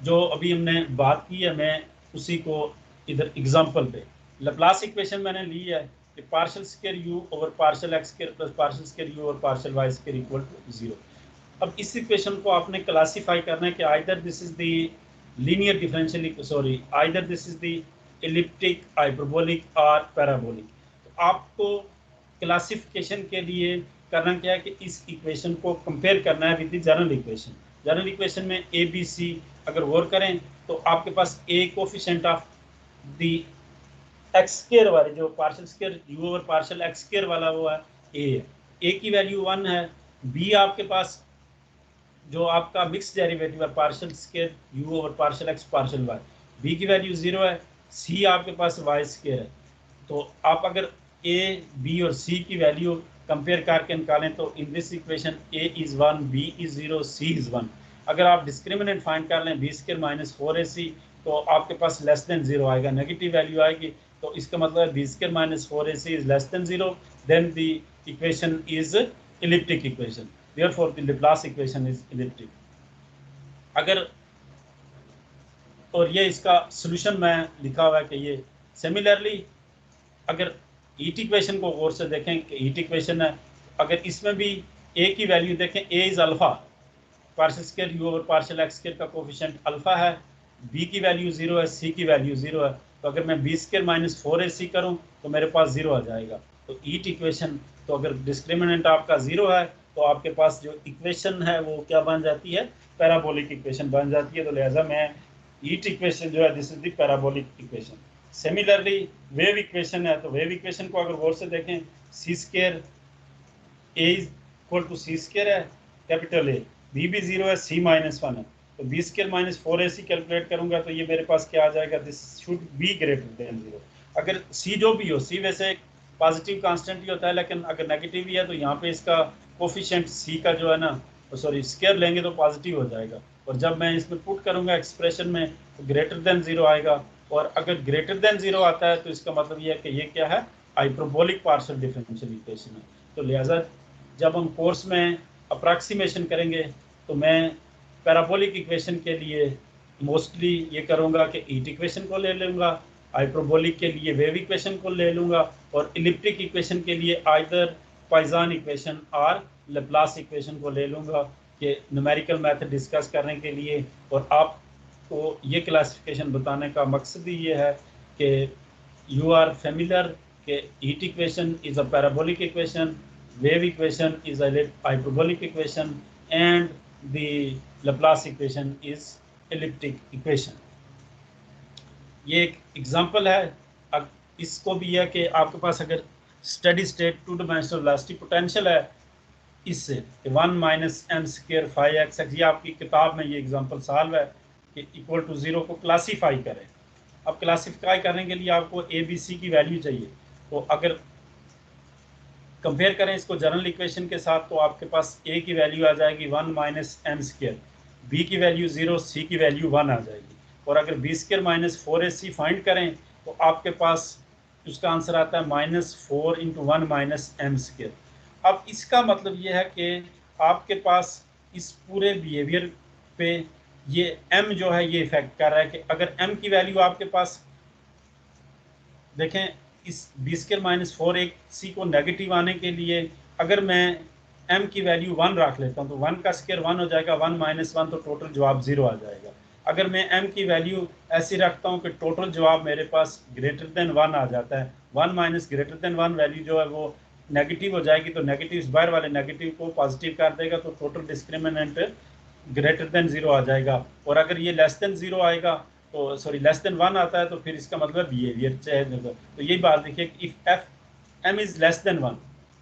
जो अभी हमने बात की है, मैं उसी को इधर एग्जांपल पे, लैप्लास इक्वेशन मैंने ली है कि partial square u over partial x square plus partial square u over partial y square equal to zero. अब इस इक्वेशन को आपने क्लासिफाई करना है कि either this is the linear differential either this is the elliptic, hyperbolic और parabolic. तो आपको क्लासिफिकेशन के लिए करना क्या है कि इस इक्वेशन को कंपेयर करना है with the general equation. General equation में ए बी सी अगर गौर करें तो आपके पास a coefficient of the x square वाले, जो partial square u over partial x square वाला वो है ए की वैल्यू 1 है। बी आपके पास जो आपका मिक्स डेरिवेटिव है partial square u over partial x partial y, b की वैल्यू 0 है। सी आपके पास वाई स्क्वायर है। तो आप अगर ए बी और सी की वैल्यू कंपेयर करके निकालें तो in this equation a is 1, b is 0, c is 1। अगर आप डिस्क्रिमिनेंट फाइंड कर लें बी स्क्वायर माइनस 4ac तो आपके पास लेस देन 0 आएगा, नेगेटिव वैल्यू आएगी। तो इसका मतलब है b square minus 4ac is less than 0, then the equation is elliptic equation, therefore the Laplace equation is elliptic। अगर और ये इसका सॉल्यूशन में लिखा हुआ है कि ये सिमिलरली अगर हीट इक्वेशन को गौर से देखें कि हीट इक्वेशन है, अगर इसमें भी ए की वैल्यू देखें, a is alpha, partial square u over partial x square का कोफिशिएंट अल्फा है, बी की वैल्यू 0 है, सी की वैल्यू 0 है। तो अगर मैं बी स्क्वायर माइनस 4ac करूँ तो मेरे पास 0 आ जाएगा। तो हीट इक्वेशन, तो अगर डिस्क्रिमिनेंट आपका 0 है तो आपके पास जो इक्वेशन है वो क्या बन जाती है, पैराबोलिक इक्वेशन बन जाती है। तो लिहाजा मैं हीट इक्वेशन जो है this is the parabolic equation. Similarly wave equation है, तो वेव इक्वेशन को अगर गौर से देखें, c square a equal to c square है कैपिटल ए, बी भी 0 है, सी माइनस 1 है। तो B square minus 4ac calculate करूंगा तो ये मेरे पास क्या आ जाएगा, this should be greater than 0। अगर सी जो भी हो, सी वैसे पॉजिटिव कांस्टेंट ही होता है, लेकिन अगर नेगेटिव भी है तो यहाँ पे इसका कोफिशिएंट सी का जो है ना, स्क्वायर लेंगे तो पॉजिटिव हो जाएगा। और जब मैं इसमें पुट करूंगा एक्सप्रेशन में तो ग्रेटर देन 0 आएगा। और अगर ग्रेटर देन 0 आता है तो इसका मतलब ये है कि ये क्या है, हाइपरबोलिक पार्शियल डिफरेंशियल इक्वेशन है। तो लिहाजा जब हम कोर्स में अप्रॉक्सीमेशन करेंगे तो मैं पैराबोलिक इक्वेशन के लिए मोस्टली ये करूँगा कि हीट इक्वेशन को ले लूँगा, हाइपरबोलिक के लिए वेव इक्वेशन को ले लूँगा, और इलिप्टिक इक्वेशन के लिए आइदर पाइजान इक्वेशन और लैप्लास इक्वेशन को ले लूँगा कि न्यूमेरिकल मेथड डिस्कस करने के लिए। और आपको ये क्लासिफिकेशन बताने का मकसद ही ये है कि यू आर फेमिलियर कि heat equation is a parabolic equation, wave equation is a hyperbolic equation, and the Laplace equation is elliptic equation। ये एक एग्जांपल है। अब इसको भी है कि आपके पास अगर steady state two dimensional velocity potential है, इससे 1 माइनस एम स्क्वायर 5x, ये आपकी किताब में ये एग्जांपल सॉल्व है कि इक्वल टू 0 को क्लासीफाई करें। अब क्लासीफाई करने के लिए आपको ए बी सी की वैल्यू चाहिए। तो अगर कंपेयर करें इसको जनरल इक्वेशन के साथ तो आपके पास ए की वैल्यू आ जाएगी 1 माइनस एम स्क्वायर, बी की वैल्यू 0, सी की वैल्यू 1 आ जाएगी। और अगर B square minus 4ac find करें तो आपके पास उसका आंसर आता है -4 × 1 माइनस एम स्क्वायर। अब इसका मतलब ये है कि आपके पास इस पूरे बिहेवियर पे ये m जो है ये इफेक्ट कर रहा है कि अगर m की वैल्यू आपके पास देखें, इस b² - 4ac को नेगेटिव आने के लिए अगर मैं m की वैल्यू 1 रख लेता हूँ तो 1 का स्क्वायर 1 हो जाएगा, 1 - 1 तो टोटल जवाब 0 आ जाएगा। अगर मैं m की वैल्यू ऐसी रखता हूँ कि टोटल जवाब मेरे पास ग्रेटर देन 1 आ जाता है, 1 माइनस ग्रेटर देन 1 वैल्यू जो है वो नेगेटिव हो जाएगी, तो नेगेटिव बाहर वाले नेगेटिव को पॉजिटिव कर देगा, तो टोटल डिस्क्रिमिनेंट ग्रेटर देन 0 आ जाएगा। और अगर ये लेस देन 0 आएगा तो सॉरी लेस देन 1 आता है तो फिर इसका मतलब बिहेवियर चेंज होगा। तो यही बात देखिए, if F m is less then 1,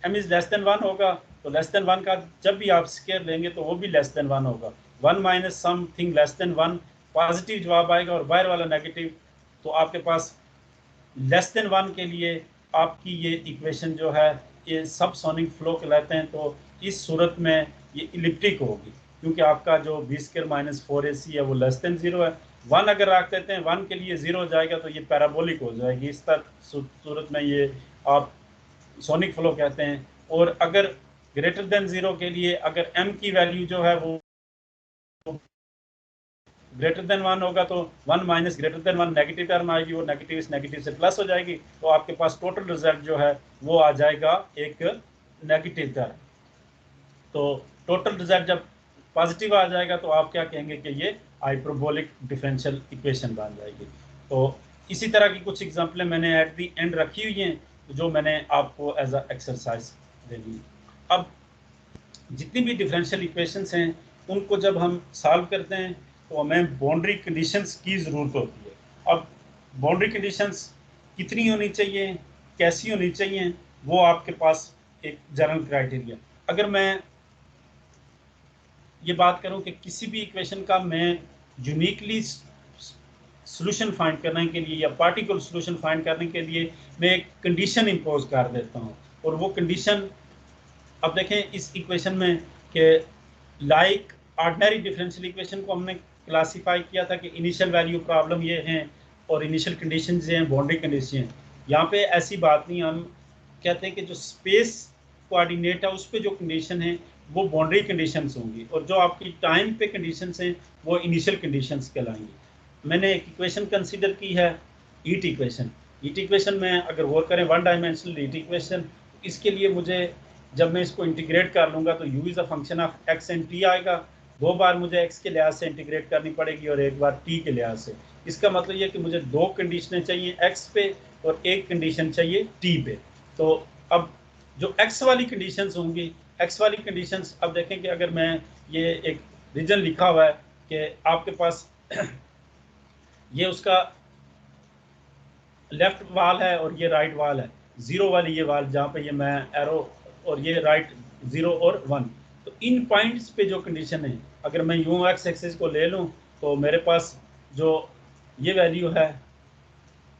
m is less then 1 होगा तो लेस देन 1 का जब भी आप स्क्वायर लेंगे तो वो भी लेस देन 1 होगा। 1 minus something less than 1 positive जवाब आएगा और बाहर वाला नेगेटिव, तो आपके पास लेस देन 1 के लिए आपकी ये इक्वेशन जो है ये सब सोनिक फ्लो कहलाते हैं। तो इस सूरत में ये इलिप्टिक होगी क्योंकि आपका जो b² - 4ac है वो लेस देन 0 है। 1 अगर रख देते हैं 1 के लिए 0 हो जाएगा तो ये पैराबोलिक हो जाएगी। इस तरह सूरत में ये आप सोनिक फ्लो कहते हैं। और अगर ग्रेटर देन 0 के लिए अगर m की वैल्यू जो है वो ग्रेटर देन 1 होगा तो 1 minus greater than 1 negative term आएगी, वो नेगेटिव इस नेगेटिव से प्लस हो जाएगी, तो आपके पास टोटल रिजल्ट जो है वो आ जाएगा एक नेगेटिव टर्म। तो टोटल रिजल्ट जब पॉजिटिव आ जाएगा तो आप क्या कहेंगे कि ये हाइपरबोलिक डिफरेंशियल इक्वेशन बन जाएगी। तो इसी तरह की कुछ एग्जांपलें मैंने एट दी एंड रखी हुई हैं जो मैंने आपको एज अ एक्सरसाइज देनी। अब जितनी भी डिफरेंशियल इक्वेशंस हैं उनको जब हम सॉल्व करते हैं तो हमें बाउंड्री कंडीशंस की ज़रूरत होती है। अब बाउंड्री कंडीशंस कितनी होनी चाहिए, कैसी होनी चाहिए, वो आपके पास एक जनरल क्राइटेरिया। अगर मैं ये बात करूं कि किसी भी इक्वेशन का मैं यूनिकली सॉल्यूशन फाइंड करने के लिए या पार्टिकुलर सॉल्यूशन फाइंड करने के लिए मैं एक कंडीशन इंपोज कर देता हूं, और वो कंडीशन अब देखें इस इक्वेशन में कि लाइक ऑर्डिनरी डिफरेंशियल इक्वेशन को हमने क्लासिफाई किया था कि इनिशियल वैल्यू प्रॉब्लम ये हैं और इनिशियल कंडीशन ये हैं, बाउंड्री कंडीशन। यहाँ पे ऐसी बात नहीं, हम कहते हैं कि जो स्पेस कोऑर्डिनेट है उस पर जो कंडीशन है वो बाउंड्री कंडीशंस होंगी, और जो आपकी टाइम पे कंडीशंस हैं वो इनिशियल कंडीशंस कहलाएंगी। मैंने एक इक्वेशन कंसीडर की है हीट इक्वेशन। हीट इक्वेशन में अगर गौर करें वन डायमेंशनल हीट इक्वेशन, इसके लिए मुझे जब मैं इसको इंटीग्रेट कर लूँगा तो u is a function of x and t आएगा। 2 बार मुझे x के लिहाज से इंटीग्रेट करनी पड़ेगी और 1 बार t के लिहाज से। इसका मतलब ये कि मुझे 2 कंडीशनें चाहिए x पे और 1 कंडीशन चाहिए t पे। तो अब जो x वाली कंडीशंस होंगी, x वाली कंडीशंस अब देखें कि अगर मैं ये एक रीजन लिखा हुआ है कि आपके पास ये उसका लेफ्ट वाल है और ये राइट वाल है, 0 वाली ये वाल जहाँ पे ये मैं एरो, और ये राइट 0 और 1। तो इन पॉइंट्स पे जो कंडीशन है, अगर मैं यूं एक्स एक्सिस को ले लूँ तो मेरे पास जो ये वैल्यू है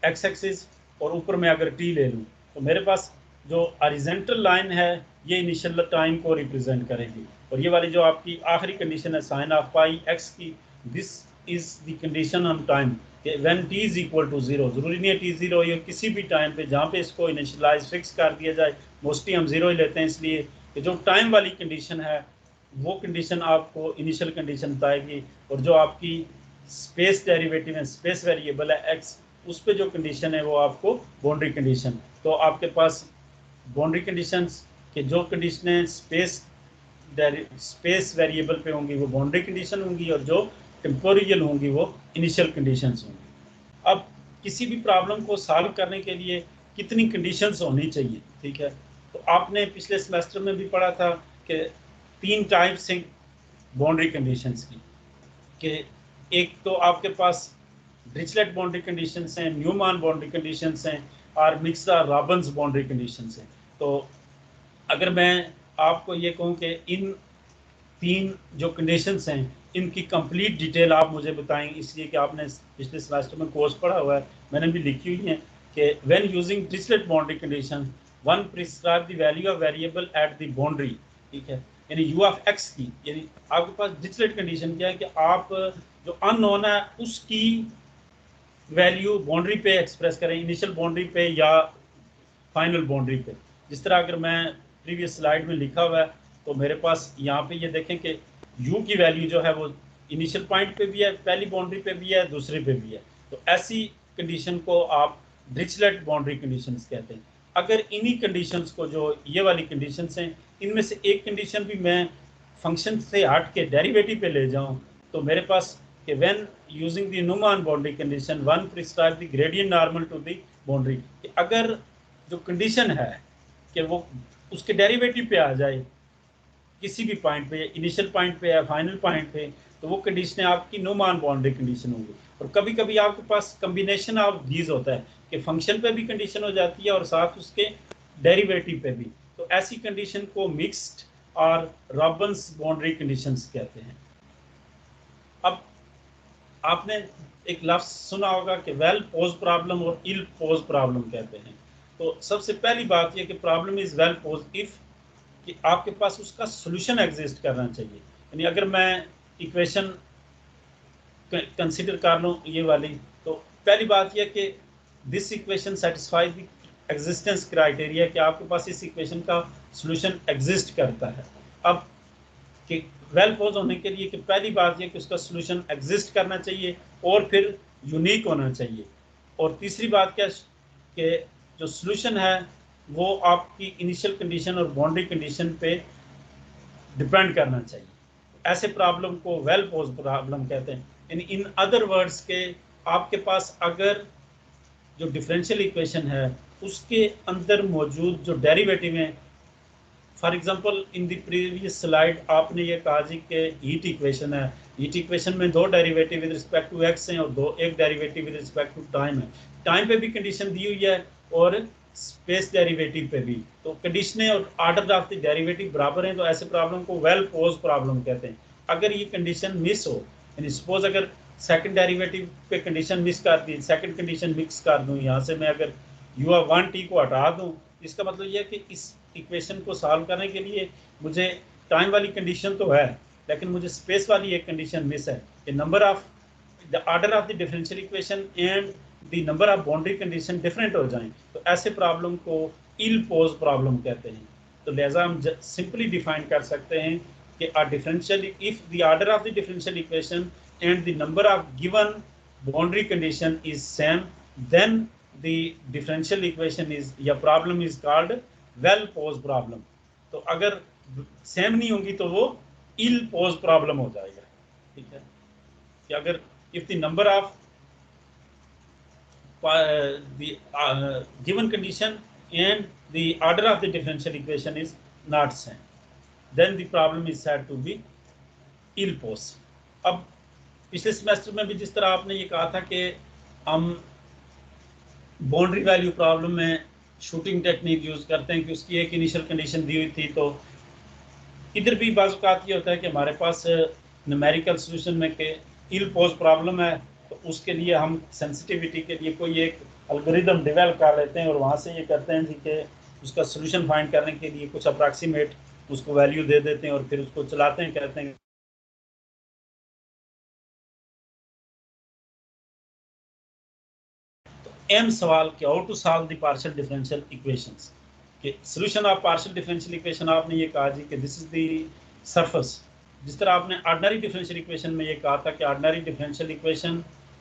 एक्स एक्सिस और ऊपर में अगर टी ले लूँ तो मेरे पास जो हॉरिजॉन्टल लाइन है ये इनिशियल टाइम को रिप्रेजेंट करेगी, और ये वाली जो आपकी आखिरी कंडीशन है साइन ऑफ पाई एक्स की, this is the condition on time when t is equal to 0। जरूरी नहीं है t 0 ये किसी भी टाइम पे जहाँ पे इसको इनिशियलाइज फिक्स कर दिया जाए, मोस्टली हम 0 ही लेते हैं इसलिए कि जो टाइम वाली कंडीशन है वो कंडीशन आपको इनिशियल कंडीशन बताएगी, और जो आपकी स्पेस डेरिवेटिव है, स्पेस वेरिएबल है x, उस पे जो कंडीशन है वो आपको बाउंड्री कंडीशन। तो आपके पास बाउंड्री कंडीशंस के जो कंडीशनें स्पेस वेरिएबल पे होंगी वो बाउंड्री कंडीशन होंगी, और जो टेम्पोरियल होंगी वो इनिशियल कंडीशंस होंगी। अब किसी भी प्रॉब्लम को सॉल्व करने के लिए कितनी कंडीशंस होनी चाहिए, ठीक है, तो आपने पिछले सेमेस्टर में भी पढ़ा था कि 3 टाइप्स हैं बाउंड्री कंडीशंस की, कि एक तो आपके पास डिरिचलेट बाउंड्री कंडीशंस हैं, न्यूमैन बाउंड्री कंडीशंस हैं, और मिक्सर-रॉबिन्स बाउंड्री कंडीशंस हैं। तो अगर मैं आपको ये कहूँ कि इन 3 जो कंडीशंस हैं इनकी कंप्लीट डिटेल आप मुझे बताएं, इसलिए कि आपने पिछले सेमेस्टर में कोर्स पढ़ा हुआ है, मैंने भी लिखी हुई है कि when using Dirichlet boundary condition one prescribe the value of variable at the boundary, ठीक है, यानी यू ऑफ एक्स की, यानी आपके पास डिरिचलेट कंडीशन क्या है कि आप जो अननोन है उसकी वैल्यू बाउंड्री पे एक्सप्रेस करें, इनिशियल बाउंड्री पे या फाइनल बाउंड्री पे। जिस तरह अगर मैं प्रीवियस स्लाइड में लिखा हुआ है तो मेरे पास यहाँ पे ये देखें कि u की वैल्यू जो है वो इनिशियल पॉइंट पे भी है, पहली बाउंड्री पे भी है, दूसरे पे भी है। तो ऐसी कंडीशन को आप डिरिचलेट बाउंड्री कंडीशंस कहते हैं। अगर इन्हीं कंडीशंस को, जो ये वाली कंडीशंस हैं, इनमें से एक कंडीशन भी मैं फंक्शन से हट के डेरिवेटिव पे ले जाऊं, तो मेरे पास कि when using the Neumann boundary condition one prescribe the gradient normal to the boundary, अगर जो कंडीशन है कि वो उसके डेरिवेटिव पे आ जाए किसी भी पॉइंट पे, इनिशियल पॉइंट पे या फाइनल पॉइंट पे, तो वो कंडीशन आपकी न्यूमैन बाउंड्री कंडीशन होगी। और कभी कभी आपके पास कम्बिनेशन ऑफ दीज होता है कि फंक्शन पे भी कंडीशन हो जाती है और साथ उसके डेरिवेटिव पे भी, तो ऐसी कंडीशन को मिक्स्ड और रॉबिन्स बाउंड्री कंडीशंस कहते हैं। अब आपने एक लफ्ज सुना होगा कि वेल पोज प्रॉब्लम और इल पोज प्रॉब्लम कहते हैं। तो सबसे पहली बात यह कि problem is well pose if कि आपके पास उसका सॉल्यूशन एग्जिस्ट करना चाहिए। यानी अगर मैं इक्वेशन कंसीडर कर लूँ ये वाली, तो पहली बात यह कि this equation satisfy the existence criteria, कि आपके पास इस इक्वेशन का सॉल्यूशन एग्जिस्ट करता है। अब कि वेल पोज होने के लिए कि पहली बात यह कि उसका सॉल्यूशन एग्जिस्ट करना चाहिए और फिर यूनिक होना चाहिए। और तीसरी बात क्या कि जो सॉल्यूशन है वो आपकी इनिशियल कंडीशन और बाउंड्री कंडीशन पे डिपेंड करना चाहिए। ऐसे प्रॉब्लम को वेल पोज प्रॉब्लम कहते हैं। इन अदर वर्ड्स के आपके पास अगर जो डिफरेंशियल इक्वेशन है उसके अंदर मौजूद जो डेरिवेटिव हैं, for example in the previous slide आपने ये कहा जी कि हीट इक्वेशन है, हीट इक्वेशन में दो derivative with respect to x हैं और एक derivative with respect to time है। टाइम पे भी कंडीशन दी हुई है और स्पेस डेरिवेटिव पे भी, तो कंडीशनें और ऑर्डर ऑफ द डेरिवेटिव बराबर हैं, तो ऐसे प्रॉब्लम को वेल पोज प्रॉब्लम कहते हैं। अगर ये कंडीशन मिस हो, यानी सपोज अगर सेकंड डेरिवेटिव पे कंडीशन मिस कर दी, सेकंड कंडीशन मिक्स कर दूं, यहाँ से मैं अगर u1t को हटा दूं, इसका मतलब ये है कि इस इक्वेशन को सॉल्व करने के लिए मुझे टाइम वाली कंडीशन तो है लेकिन मुझे स्पेस वाली एक कंडीशन मिस है कि number of the order of the differential equation and the number of boundary condition different हो जाएं, तो ऐसे प्रॉब्लम को इल पोज प्रॉब्लम कहते हैं। तो लिहाजा हम सिंपली डिफाइन कर सकते हैं कि a differential if the order of the differential equation and the number of given boundary condition is same, then the differential equation is या problem is called well posed problem। तो अगर same नहीं होंगी तो वो ill posed problem हो जाएगा। ठीक है, कि अगर if the number of the given condition and the order of the differential equation is not same, then the problem is said to be ill posed। अब पिछले सेमेस्टर में भी जिस तरह आपने ये कहा था कि हम बाउंड्री वैल्यू प्रॉब्लम में शूटिंग टेक्निक यूज करते हैं कि उसकी एक इनिशियल कंडीशन दी हुई थी, तो इधर भी बाज़ औक़ात ये होता है कि हमारे पास न्यूमेरिकल सॉल्यूशन में के इल पोज प्रॉब्लम है, तो उसके लिए हम सेंसिटिविटी के लिए कोई एक एल्गोरिदम डेवलप कर लेते हैं और वहाँ से ये करते हैं कि उसका सॉल्यूशन फाइंड करने के लिए कुछ अप्रॉक्सीमेट उसको वैल्यू दे देते हैं और फिर उसको चलाते हैं, कहते हैं तो एम सवाल कि how to solve the partial differential equations, कि solution of partial differential equation आपने ये कहा जी कि दिस इज द सरफेस। जिस तरह आपने ऑर्डिनरी डिफरेंशियल इक्वेशन में ये कहा था कि ऑर्डिनरी डिफरेंशियल इक्वेशन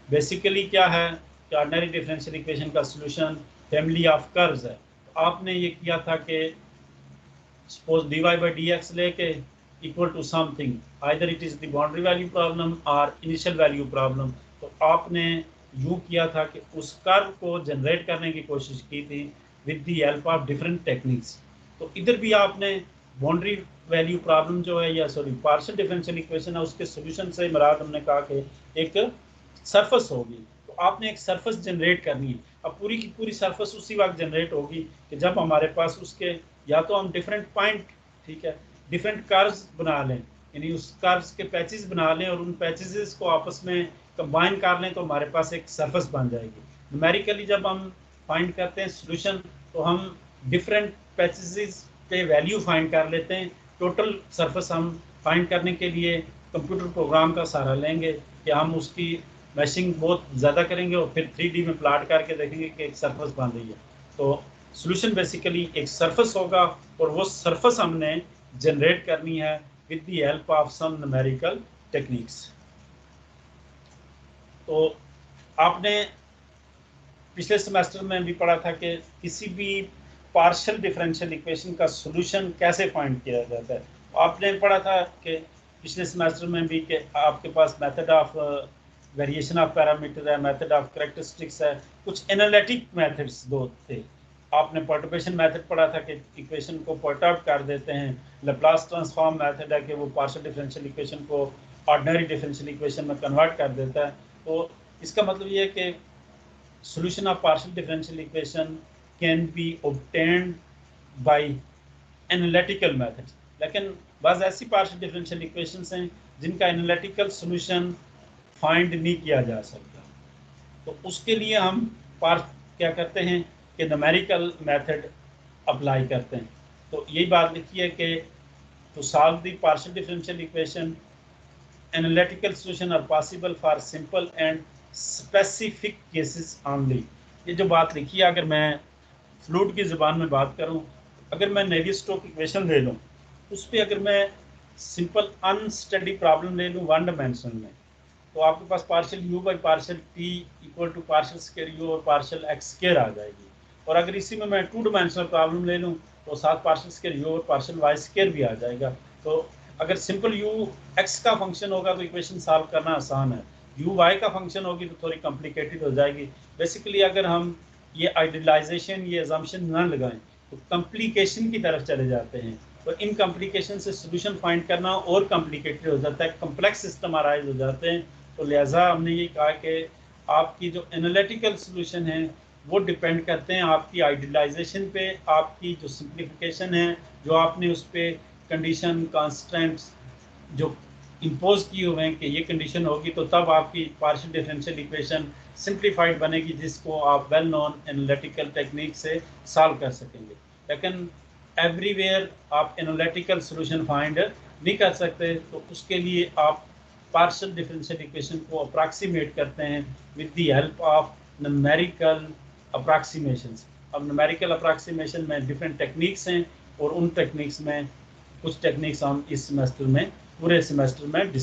बेसिकली क्या है कि ऑर्डिनरी डिफरेंशियल इक्वेशन का सॉल्यूशन फैमिली ऑफ कर्व्स है। तो आपने ये किया था कि सपोज dy by dx लेके equal to something, either it is the boundary value problem और इनिशियल वैल्यू प्रॉब्लम, तो आपने यूँ किया था कि उस कर्व को जनरेट करने की कोशिश की थी with the help of different techniques. तो इधर भी आपने बाउंड्री वैल्यू प्रॉब्लम जो है या सॉरी पार्शियल डिफरेंशियल इक्वेशन है उसके सॉल्यूशन से मुराद हमने कहा कि एक सरफेस होगी, तो आपने एक सरफेस जनरेट करनी है। अब पूरी की पूरी सरफेस उसी वक्त जनरेट होगी कि जब हमारे पास उसके या तो हम डिफरेंट पॉइंट, ठीक है, डिफरेंट कर्व्स बना लें, यानी उस कर्व्स के पैचेस बना लें और उन पैचेस को आपस में कंबाइन कर लें, तो हमारे पास एक सरफेस बन जाएगी। न्यूमेरिकली जब हम फाइंड करते हैं सॉल्यूशन तो हम डिफरेंट पैचेस पे वैल्यू फाइंड कर लेते हैं। टोटल सरफेस हम फाइंड करने के लिए कंप्यूटर प्रोग्राम का सहारा लेंगे कि हम उसकी मैशिंग बहुत ज़्यादा करेंगे और फिर 3D में प्लाट करके देखेंगे कि एक सरफेस बन रही है। तो सॉल्यूशन बेसिकली एक सरफेस होगा और वो सरफेस हमने जनरेट करनी है with the help of some numerical techniques. तो आपने पिछले सेमेस्टर में भी पढ़ा था कि किसी भी पार्शियल डिफरेंशियल इक्वेशन का सॉल्यूशन कैसे फाइंड किया जाता है। आपने पढ़ा था कि पिछले सेमेस्टर में भी कि आपके पास method of variation of parameter है, मेथड ऑफ कैरेक्टरिस्टिक्स है, कुछ एनालिटिक मेथड्स दो थे। आपने पर्टर्बेशन मेथड पढ़ा था कि इक्वेशन को पॉइंट आउट कर देते हैं। लैप्लास ट्रांसफॉर्म मेथड है कि वो पार्शियल डिफरेंशियल इक्वेशन को ऑर्डिनरी डिफरेंशियल इक्वेशन में कन्वर्ट कर देता है। तो इसका मतलब ये है कि solution of partial differential equation can be obtained by analytical methods। लेकिन बाज़ ऐसी partial differential equations हैं जिनका analytical solution find नहीं किया जा सकता। तो उसके लिए हम क्या करते हैं कि numerical method apply करते हैं। तो यही बात लिखी है कि to solve the partial differential equation analytical solution are possible for simple and specific cases only. ये जो बात लिखी है, अगर मैं फ्लूइड की ज़बान में बात करूं, अगर मैं नेवी-स्टोक्स इक्वेशन ले लूं, उस पर अगर मैं सिंपल अनस्टडी प्रॉब्लम ले लूं वन डायमेंशन में, तो आपके पास partial u by partial t equal to partial square u और पार्शियल एक्स स्क्वायर आ जाएगी। और अगर इसी में मैं टू डायमेंशनल प्रॉब्लम ले लूं तो साथ पार्शियल स्क्वायर यू और पार्शियल वाई स्क्वायर भी आ जाएगा। तो अगर सिंपल यू एक्स का फंक्शन होगा तो इक्वेशन सॉल्व करना आसान है, यू वाई का फंक्शन होगी तो थोड़ी कॉम्प्लिकेटेड हो जाएगी। बेसिकली अगर हम ये आइडियलाइजेशन, ये अजम्पशन ना लगाएं तो कॉम्प्लिकेशन की तरफ चले जाते हैं। तो इन कॉम्प्लिकेशन से सोल्यूशन फाइंड करना और कॉम्प्लिकेटेड हो जाता है, कम्प्लेक्स सिस्टम अराइज हो जाते हैं। तो लिहाजा हमने ये कहा कि आपकी जो एनालिटिकल सोल्यूशन है वो डिपेंड करते हैं आपकी आइडियलाइजेशन पे, आपकी जो सिंप्लीफिकेशन है, जो आपने उस पर कंडीशन कॉन्स्टेंट्स जो इम्पोज किए हुए हैं कि ये कंडीशन होगी तो तब आपकी पार्शियल डिफरेंशियल इक्वेशन सिंप्लीफाइड बनेगी, जिसको आप वेल नोन एनालिटिकल टेक्निक से सॉल्व कर सकेंगे। लेकिन एवरीवेयर आप एनालिटिकल सॉल्यूशन फाइंड नहीं कर सकते, तो उसके लिए आप पार्शियल डिफरेंशियल इक्वेशन को अप्रॉक्सीमेट करते हैं with the help of numerical approximations. अब न्यूमेरिकल अप्रॉक्सीमेशन में डिफरेंट टेक्निक्स हैं और उन टेक्निक्स में कुछ टेक्निक्स हम इस सेमेस्टर में पूरे सेमेस्टर में